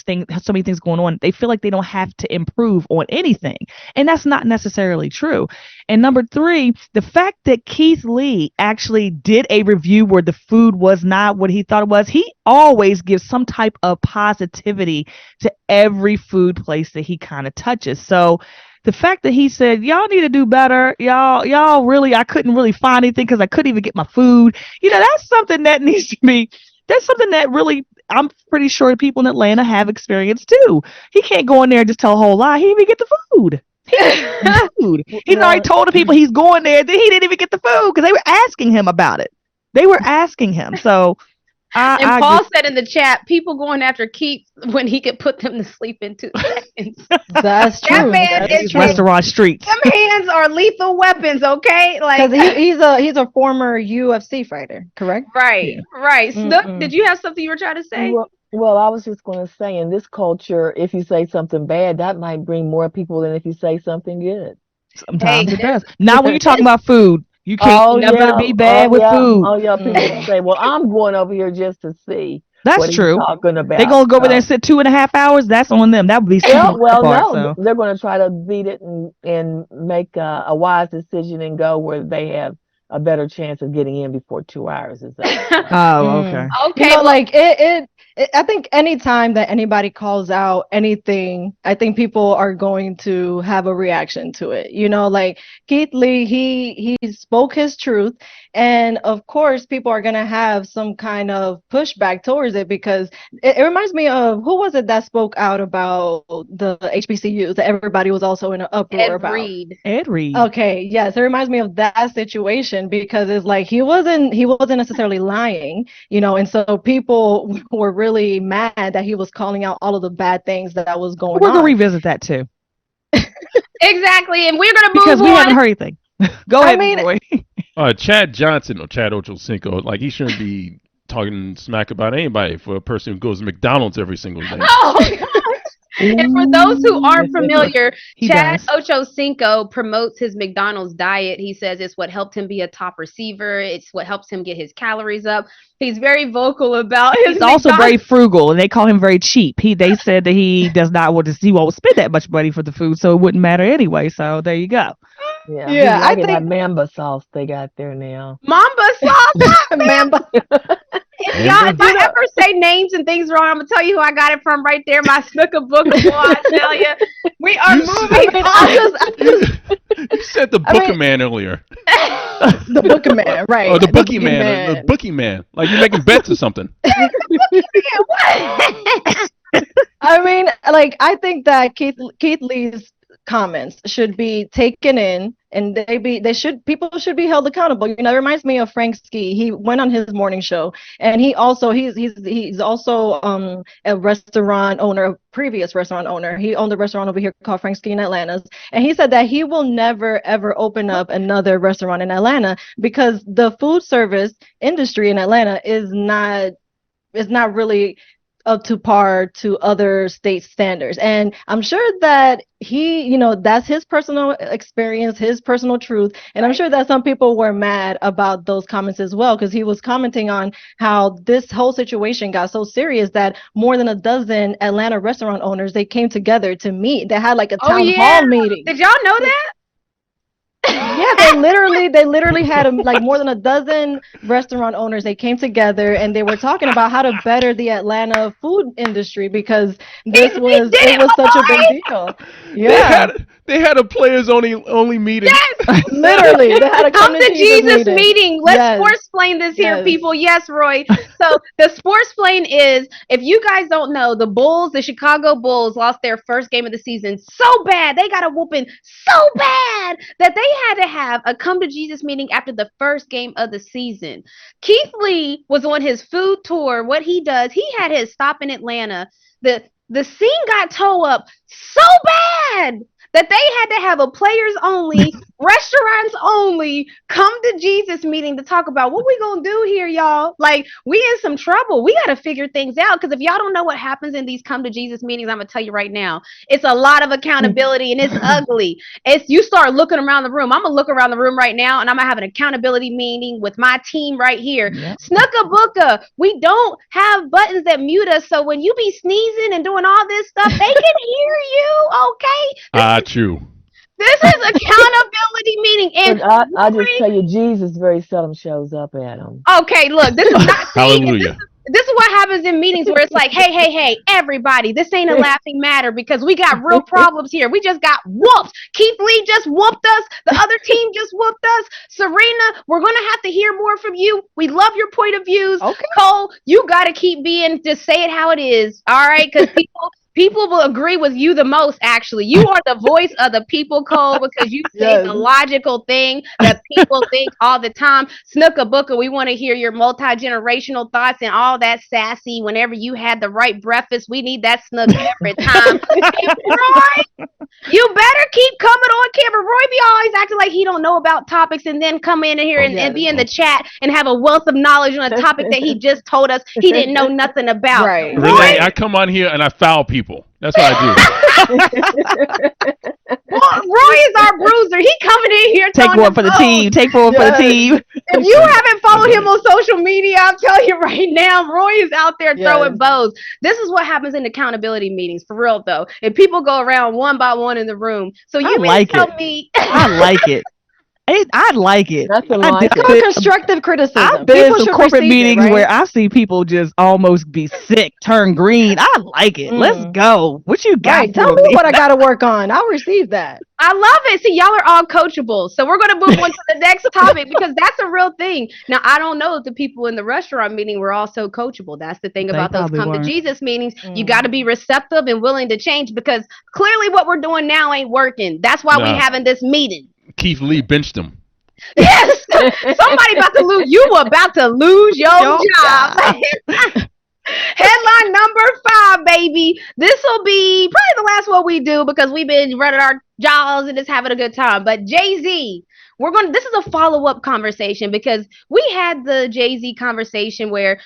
[SPEAKER 4] things going on, they feel like they don't have to improve on anything. And that's not necessarily true. And number three, the fact that Keith Lee actually did a review where the food was not what he thought it was, he always gives some type of positivity to every food place that he kind of touches. So the fact that he said, y'all need to do better, y'all really, I couldn't really find anything because I couldn't even get my food. That's something that needs to be, that's something that really, I'm pretty sure the people in Atlanta have experienced too. He can't go in there and just tell a whole lie. He didn't even get the food. He didn't get the food. He's already told the people he's going there that he didn't even get the food because they were asking him about it. They were asking him. So
[SPEAKER 1] And Paul said in the chat, people going after Keith when he could put them to sleep in 2 seconds.
[SPEAKER 5] That's true.
[SPEAKER 1] man is
[SPEAKER 4] restaurant streets.
[SPEAKER 1] Them hands are lethal weapons, okay?
[SPEAKER 6] Because
[SPEAKER 1] Like
[SPEAKER 6] he's a former UFC fighter, correct?
[SPEAKER 1] right,
[SPEAKER 4] Yeah.
[SPEAKER 1] right. Snook,
[SPEAKER 5] Mm-mm.
[SPEAKER 1] did you have something you were trying to say?
[SPEAKER 5] Well, I was just going to say, in this culture, if you say something bad, that might bring more people than if you say something good.
[SPEAKER 4] Sometimes
[SPEAKER 1] Hey,
[SPEAKER 4] it does. Now, when you're talking about food, you can't never be bad with food.
[SPEAKER 5] Oh yeah, people say, well, I'm going over here just to see
[SPEAKER 4] That's
[SPEAKER 5] what he's
[SPEAKER 4] true.
[SPEAKER 5] talking about.
[SPEAKER 4] They gonna go over there and sit 2.5 hours. That's on them. That would be stupid on their part.
[SPEAKER 5] No,
[SPEAKER 4] So
[SPEAKER 5] they're going to try to beat it and make a wise decision and go where they have a better chance of getting in before 2 hours is up.
[SPEAKER 4] oh, okay.
[SPEAKER 1] okay,
[SPEAKER 6] You know, like I think anytime that anybody calls out anything, I think people are going to have a reaction to it. You know, like Keith Lee, he spoke his truth, and of course, people are gonna have some kind of pushback towards it because it reminds me of who was it that spoke out about the HBCUs that everybody was also in an uproar
[SPEAKER 1] Ed
[SPEAKER 6] about.
[SPEAKER 1] Reed.
[SPEAKER 4] Ed Reed.
[SPEAKER 6] Okay, yes, it reminds me of that situation because it's like he wasn't necessarily lying, and so people were really mad that he was calling out all of the bad things that was going
[SPEAKER 4] We're gonna
[SPEAKER 6] on.
[SPEAKER 4] revisit that too
[SPEAKER 1] Exactly, and we're gonna move
[SPEAKER 4] because we
[SPEAKER 1] on.
[SPEAKER 4] haven't heard anything. Go ahead, boy.
[SPEAKER 7] Chad Johnson or Chad Ochocinco, like he shouldn't be talking smack about anybody for a person who goes to McDonald's every single day.
[SPEAKER 1] Oh, gosh. And for those who aren't familiar,
[SPEAKER 4] He
[SPEAKER 1] Chad
[SPEAKER 4] does.
[SPEAKER 1] Ochocinco promotes his McDonald's diet. He says it's what helped him be a top receiver. It's what helps him get his calories up. He's very vocal about his
[SPEAKER 4] He's also
[SPEAKER 1] McDonald's.
[SPEAKER 4] very frugal, and they call him very cheap. They said that he does not want to. He won't spend that much money for the food, so it wouldn't matter anyway. So there you go.
[SPEAKER 5] Yeah,
[SPEAKER 6] Yeah,
[SPEAKER 5] he's
[SPEAKER 6] I
[SPEAKER 5] liking that
[SPEAKER 6] think
[SPEAKER 5] Mamba sauce they got there now.
[SPEAKER 1] Mamba sauce.
[SPEAKER 6] Mamba.
[SPEAKER 1] If I ever say names and things wrong, I'm gonna tell you who I got it from right there. My snooker book of law. I tell you, we are moving on.
[SPEAKER 7] You said the Booker Man earlier.
[SPEAKER 6] The Booker Man, right?
[SPEAKER 7] Or the Bookie Man. The Bookie Man. Like you're making bets or something.
[SPEAKER 6] I mean, like I think that Keith Lee's comments should be taken in, and people should be held accountable. It reminds me of Frank Ski. He went on his morning show, and he's also a restaurant owner, a previous restaurant owner. He owned a restaurant over here called Frank Ski in Atlanta, and he said that he will never ever open up another restaurant in Atlanta because the food service industry in Atlanta is not really up to par to other state standards. And I'm sure that he, that's his personal experience, his personal truth. And I'm sure that some people were mad about those comments as well, because he was commenting on how this whole situation got so serious that more than a dozen Atlanta restaurant owners, they came together to meet. They had like a town hall meeting.
[SPEAKER 1] Did y'all know that?
[SPEAKER 6] Yeah, they literally had like more than a dozen restaurant owners. They came together and they were talking about how to better the Atlanta food industry, because it was such a big deal. Yeah,
[SPEAKER 7] They had a players only meeting.
[SPEAKER 1] Yes,
[SPEAKER 6] literally, they had a
[SPEAKER 1] come to Jesus meeting. Let's
[SPEAKER 6] Yes.
[SPEAKER 1] sports explain this here,
[SPEAKER 6] Yes.
[SPEAKER 1] people. Yes, Roy. So the sports explain is, if you guys don't know, the Chicago Bulls lost their first game of the season so bad. They got a whooping so bad that they had to have a come to Jesus meeting after the first game of the season. Keith Lee was on his food tour. What he does, he had his stop in Atlanta. The scene got towed up so bad that they had to have a players only, restaurants only, come to Jesus meeting to talk about what we gonna do here, y'all. Like, we in some trouble. We gotta figure things out, because if y'all don't know what happens in these come to Jesus meetings, I'm gonna tell you right now, it's a lot of accountability and it's ugly. You start looking around the room. I'm gonna look around the room right now and I'm gonna have an accountability meeting with my team right here.
[SPEAKER 4] Yep.
[SPEAKER 1] Snooka Booka, we don't have buttons that mute us, so when you be sneezing and doing all this stuff, they can hear you, okay?
[SPEAKER 7] True.
[SPEAKER 1] This is accountability meeting. And
[SPEAKER 5] I just tell you, Jesus very seldom shows up at them.
[SPEAKER 1] okay, look, this is not
[SPEAKER 7] Hallelujah.
[SPEAKER 1] This is what happens in meetings where it's like, hey, everybody, this ain't a laughing matter, because we got real problems here. We just got whooped. Keith Lee just whooped us. The other team just whooped us. Serena, we're going to have to hear more from you. We love your point of views.
[SPEAKER 6] Okay.
[SPEAKER 1] Cole, you got to keep being, just say it how it is. All right? Because people will agree with you the most, actually. You are the voice of the people, Cole, because you say the logical thing that people think all the time. Snooka Booka, we want to hear your multi-generational thoughts and all that sassy whenever you had the right breakfast. We need that snook every time. Roy, you better keep coming on camera. Roy be always acting like he don't know about topics, and then come in here and be in the chat and have a wealth of knowledge on a topic that he just told us he didn't know nothing about.
[SPEAKER 6] Right.
[SPEAKER 7] Renee, I come on here and I foul people. That's what I do.
[SPEAKER 1] Roy is our bruiser. He coming in here.
[SPEAKER 4] Take one for the team. Take one for the team.
[SPEAKER 1] If you haven't followed him on social media, I'll tell you right now, Roy is out there throwing bows. This is what happens in accountability meetings, for real though. If people go around one by one in the room, so you
[SPEAKER 4] like
[SPEAKER 1] tell me.
[SPEAKER 4] I like it. I like it.
[SPEAKER 5] Nothing like
[SPEAKER 6] It's called constructive criticism.
[SPEAKER 4] I've been
[SPEAKER 6] People
[SPEAKER 4] to
[SPEAKER 6] should
[SPEAKER 4] corporate
[SPEAKER 6] receive it,
[SPEAKER 4] meetings
[SPEAKER 6] right?
[SPEAKER 4] where I see people just almost be sick, turn green. I like it. Let's go. What you got?
[SPEAKER 6] Right. Tell me what I got to work on. I'll receive that.
[SPEAKER 1] I love it. See, y'all are all coachable. So we're going to move on to the next topic, because that's a real thing. Now, I don't know if the people in the restaurant meeting were also coachable. That's the thing about those come to Jesus meetings. You got to be receptive and willing to change, because clearly what we're doing now ain't working. That's why we're having this meeting.
[SPEAKER 7] Keith Lee benched him.
[SPEAKER 1] Yes. Somebody about to lose. You were about to lose your job. Headline number 5, baby. This will be probably the last one we do, because we've been running our jaws and just having a good time. But Jay-Z, this is a follow-up conversation, because we had the Jay-Z conversation where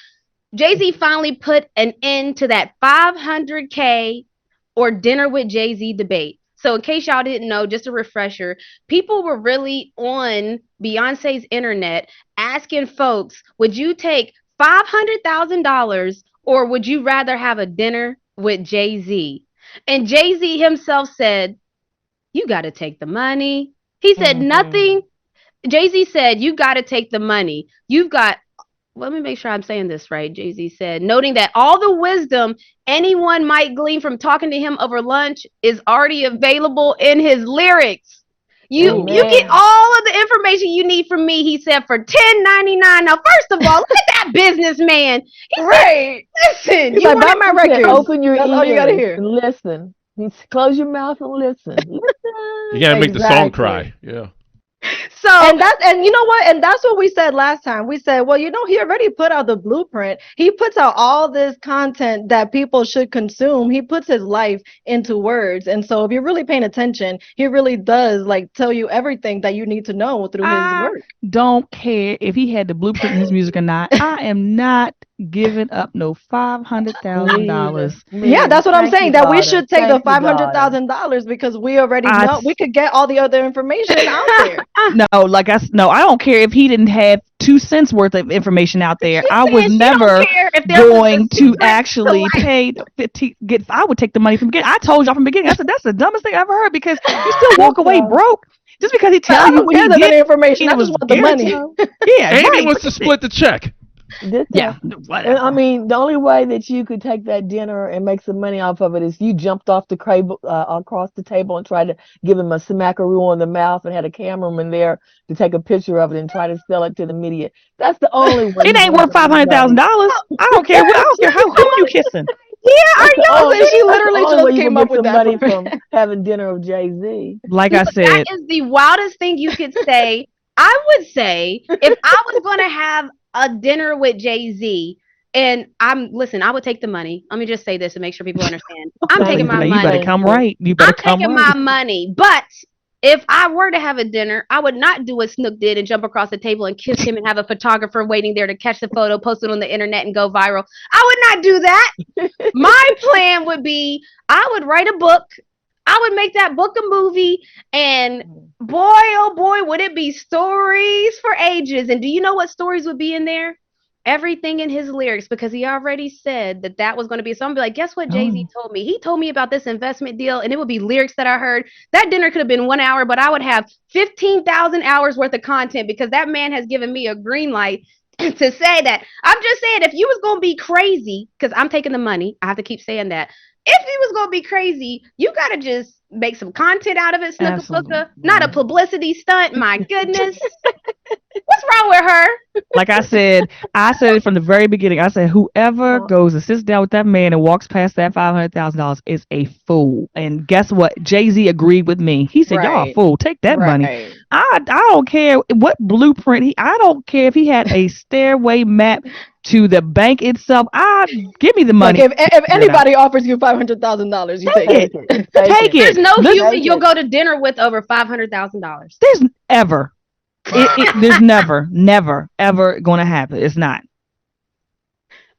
[SPEAKER 1] Jay-Z finally put an end to that $500K or dinner with Jay-Z debate. So in case y'all didn't know, just a refresher, people were really on Beyonce's internet asking folks, would you take $500,000 or would you rather have a dinner with Jay-Z? And Jay-Z himself said, you got to take the money. He said nothing. Jay-Z said, you got to take the money. Let me make sure I'm saying this right. Jay-Z said, noting that all the wisdom anyone might glean from talking to him over lunch is already available in his lyrics. You get all of the information you need from me, he said, for $10.99. Now, first of all, look at that businessman. He said, listen,
[SPEAKER 6] you buy my records.
[SPEAKER 5] Open your ears.
[SPEAKER 6] All you gotta hear.
[SPEAKER 5] And listen. Close your mouth and listen.
[SPEAKER 7] You gotta make the song cry. Yeah.
[SPEAKER 1] So
[SPEAKER 6] and you know what? And that's what we said last time. We said, well, he already put out the blueprint. He puts out all this content that people should consume. He puts his life into words. And so if you're really paying attention, he really does tell you everything that you need to know through his work.
[SPEAKER 4] Don't care if he had the blueprint in his music or not. I am not giving up no $500,000.
[SPEAKER 6] Yeah, that's what I'm
[SPEAKER 5] Thank you,
[SPEAKER 6] saying. That we
[SPEAKER 5] daughter.
[SPEAKER 6] should take the
[SPEAKER 5] Thank you, daughter.
[SPEAKER 6] $500,000 because we already
[SPEAKER 4] I
[SPEAKER 6] know we could get all the other information out there.
[SPEAKER 4] no, no, I don't care if he didn't have 2 cents worth of information out there.
[SPEAKER 1] She's
[SPEAKER 4] I was
[SPEAKER 1] saying she don't
[SPEAKER 4] never
[SPEAKER 1] care if there was a
[SPEAKER 4] going to
[SPEAKER 1] secret
[SPEAKER 4] actually
[SPEAKER 1] to life.
[SPEAKER 4] pay 15. I would take the money from beginning. I told y'all from the beginning. I said that's the dumbest thing I ever heard because you still walk away
[SPEAKER 5] So,
[SPEAKER 4] broke just because he
[SPEAKER 6] But
[SPEAKER 4] tell
[SPEAKER 6] I
[SPEAKER 4] you
[SPEAKER 6] don't
[SPEAKER 4] what
[SPEAKER 6] care
[SPEAKER 4] he
[SPEAKER 6] that
[SPEAKER 4] did.
[SPEAKER 6] information.
[SPEAKER 4] And
[SPEAKER 6] I
[SPEAKER 4] it
[SPEAKER 6] just
[SPEAKER 4] was
[SPEAKER 6] want the money.
[SPEAKER 4] guaranteed. Yeah,
[SPEAKER 7] Amy
[SPEAKER 4] right.
[SPEAKER 7] wants to split the check.
[SPEAKER 5] this
[SPEAKER 4] Yeah,
[SPEAKER 5] and
[SPEAKER 4] whatever.
[SPEAKER 5] I mean, the only way that you could take that dinner and make some money off of it is you jumped off the cradle, across the table and tried to give him a smackaroo on the mouth and had a cameraman there to take a picture of it and try to sell it to the media. That's the only way
[SPEAKER 4] It
[SPEAKER 5] you're
[SPEAKER 4] ain't
[SPEAKER 5] gonna
[SPEAKER 4] worth
[SPEAKER 5] make money.
[SPEAKER 4] $500,000. I don't care. I don't care how who you kissing.
[SPEAKER 1] Yeah, are
[SPEAKER 5] That's the
[SPEAKER 1] y'all
[SPEAKER 5] only.
[SPEAKER 6] So she
[SPEAKER 5] That's the
[SPEAKER 6] literally
[SPEAKER 5] only way
[SPEAKER 6] just
[SPEAKER 5] you
[SPEAKER 6] came
[SPEAKER 5] gonna
[SPEAKER 6] up
[SPEAKER 5] get
[SPEAKER 6] with
[SPEAKER 5] some
[SPEAKER 6] that
[SPEAKER 5] money
[SPEAKER 6] for
[SPEAKER 5] from having dinner with Jay-Z.
[SPEAKER 4] Like I
[SPEAKER 1] that
[SPEAKER 4] said,
[SPEAKER 1] is the wildest thing you could say. I would say if I was going to have a dinner with Jay-Z and listen, I would take the money. Let me just say this to make sure people understand. I'm
[SPEAKER 5] Thank
[SPEAKER 1] taking
[SPEAKER 4] you
[SPEAKER 1] my
[SPEAKER 5] you.
[SPEAKER 4] better
[SPEAKER 1] money.
[SPEAKER 5] Thank
[SPEAKER 4] come
[SPEAKER 5] you.
[SPEAKER 4] right. You better
[SPEAKER 1] I'm
[SPEAKER 4] come
[SPEAKER 1] taking my
[SPEAKER 4] right.
[SPEAKER 1] money. But if I were to have a dinner, I would not do what Snook did and jump across the table and kiss him and have a photographer waiting there to catch the photo, post it on the internet and go viral. I would not do that. My plan would be I would write a book. I would make that book a movie, and boy, oh boy, would it be stories for ages. And do you know what stories would be in there? Everything in his lyrics, because he already said that that was going to be. So I'm gonna be like, guess what Jay-Z
[SPEAKER 4] Oh,
[SPEAKER 1] told me? He told me about this investment deal, and it would be lyrics that I heard. That dinner could have been 1 hour, but I would have 15,000 hours worth of content because that man has given me a green light to say that. I'm just saying, if you was gonna be crazy, because I'm taking the money, I have to keep saying that. If you was gonna be crazy, you gotta just make some content out of it, snooker booker, not a
[SPEAKER 4] absolutely.
[SPEAKER 1] publicity stunt. My goodness, what's wrong with her?
[SPEAKER 4] Like I said it from the very beginning. I said whoever
[SPEAKER 5] Oh,
[SPEAKER 4] goes and sits down with that man and walks past that $500,000 is a fool. And guess what? Jay-Z agreed with me. He said, "Y'all a
[SPEAKER 6] right,
[SPEAKER 4] fool. Take that money."
[SPEAKER 6] right.
[SPEAKER 4] I don't care what blueprint I don't care if he had a stairway map to the bank itself. Give me the
[SPEAKER 6] Look,
[SPEAKER 4] money.
[SPEAKER 6] if
[SPEAKER 4] Figure it out.
[SPEAKER 6] anybody offers you $500,000, you
[SPEAKER 4] Take
[SPEAKER 6] take
[SPEAKER 4] it.
[SPEAKER 5] take
[SPEAKER 6] it.
[SPEAKER 5] it. Take
[SPEAKER 4] Take
[SPEAKER 5] it.
[SPEAKER 1] There's
[SPEAKER 4] it.
[SPEAKER 1] no
[SPEAKER 4] Listen,
[SPEAKER 1] human
[SPEAKER 5] Take
[SPEAKER 1] you'll
[SPEAKER 5] it.
[SPEAKER 1] go to dinner with over $500,000.
[SPEAKER 4] there's ever. There's never, ever going to happen. It's not.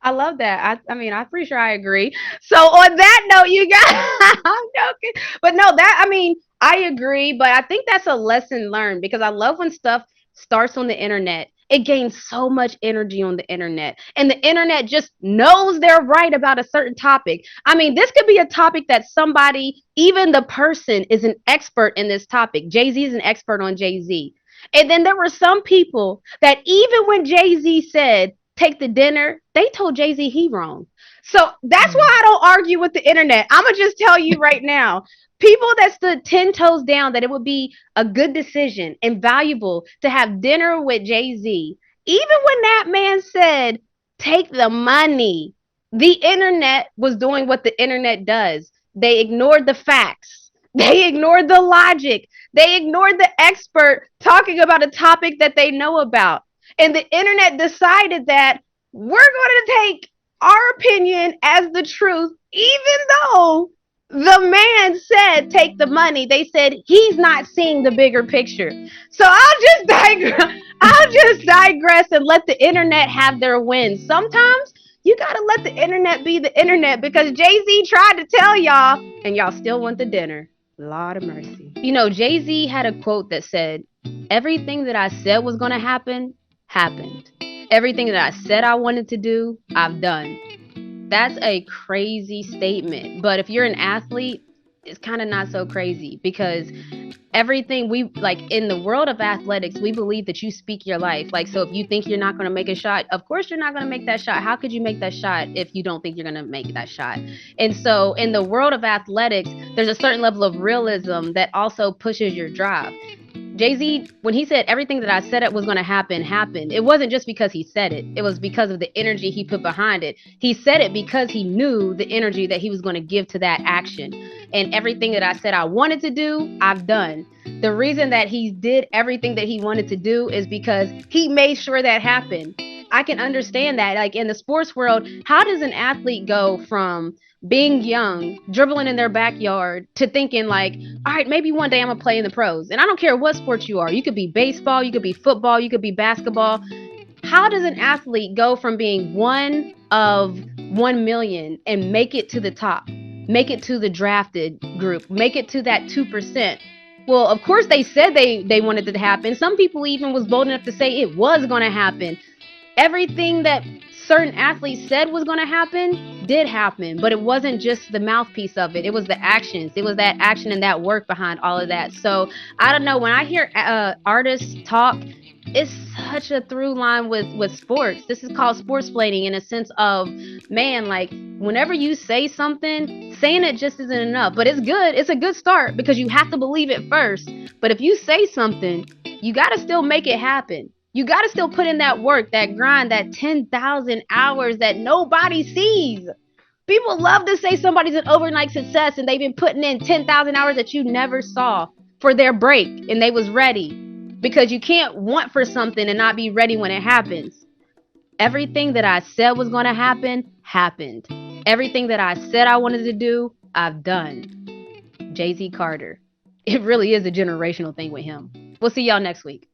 [SPEAKER 1] I love that. I mean, I'm pretty sure I agree. So on that note, you guys, I'm joking, but no, that I mean, I agree, but I think that's a lesson learned because I love when stuff starts on the internet. It gains so much energy on the internet, and the internet just knows they're right about a certain topic. I mean, this could be a topic that somebody, even the person, is an expert in this topic. Jay Z is an expert on Jay Z. And then there were some people that even when Jay Z said, take the dinner, they told Jay Z he wrong. So that's why I don't argue with the internet. I'm going to just tell you right now people that stood 10 toes down that it would be a good decision and valuable to have dinner with Jay Z, even when that man said, take the money, the internet was doing what the internet does. They ignored the facts, they ignored the logic, they ignored the expert talking about a topic that they know about. And the internet decided that we're going to take our opinion as the truth, even though the man said take the money. They said he's not seeing the bigger picture. So I'll just digress and let the internet have their win. Sometimes you gotta let the internet be the internet because Jay-Z tried to tell y'all and y'all still want the dinner. Lord of mercy. You know, Jay-Z had a quote that said, everything that I said was gonna happen happened. Everything that I said I wanted to do, I've done. That's a crazy statement. But if you're an athlete, it's kind of not so crazy because everything we like in the world of athletics, we believe that you speak your life. Like, so if you think you're not going to make a shot, of course you're not going to make that shot. How could you make that shot if you don't think you're going to make that shot? And so in the world of athletics, there's a certain level of realism that also pushes your drive. Jay-Z, when he said everything that I said it was going to happen, happened. It wasn't just because he said it. It was because of the energy he put behind it. He said it because he knew the energy that he was going to give to that action. And everything that I said I wanted to do, I've done. The reason that he did everything that he wanted to do is because he made sure that happened. I can understand that. Like in the sports world, how does an athlete go from being young, dribbling in their backyard, to thinking like, all right, maybe one day I'm gonna play in the pros. And I don't care what sport you are. You could be baseball, you could be football, you could be basketball. How does an athlete go from being one of 1 million and make it to the top, make it to the drafted group, make it to that 2%? Well, of course they said they wanted it to happen. Some people even was bold enough to say it was going to happen. Everything that certain athletes said was going to happen did happen, but it wasn't just the mouthpiece of it. It was the actions. It was that action and that work behind all of that. So I don't know. When I hear artists talk, it's such a through line with sports. This is called sports splaining, in a sense of, man, like whenever you say something, saying it just isn't enough. But it's good. It's a good start because you have to believe it first. But if you say something, you got to still make it happen. You got to still put in that work, that grind, that 10,000 hours that nobody sees. People love to say somebody's an overnight success and they've been putting in 10,000 hours that you never saw for their break and they was ready. Because you can't want for something and not be ready when it happens. Everything that I said was going to happen, happened. Everything that I said I wanted to do, I've done. Jay-Z Carter. It really is a generational thing with him. We'll see y'all next week.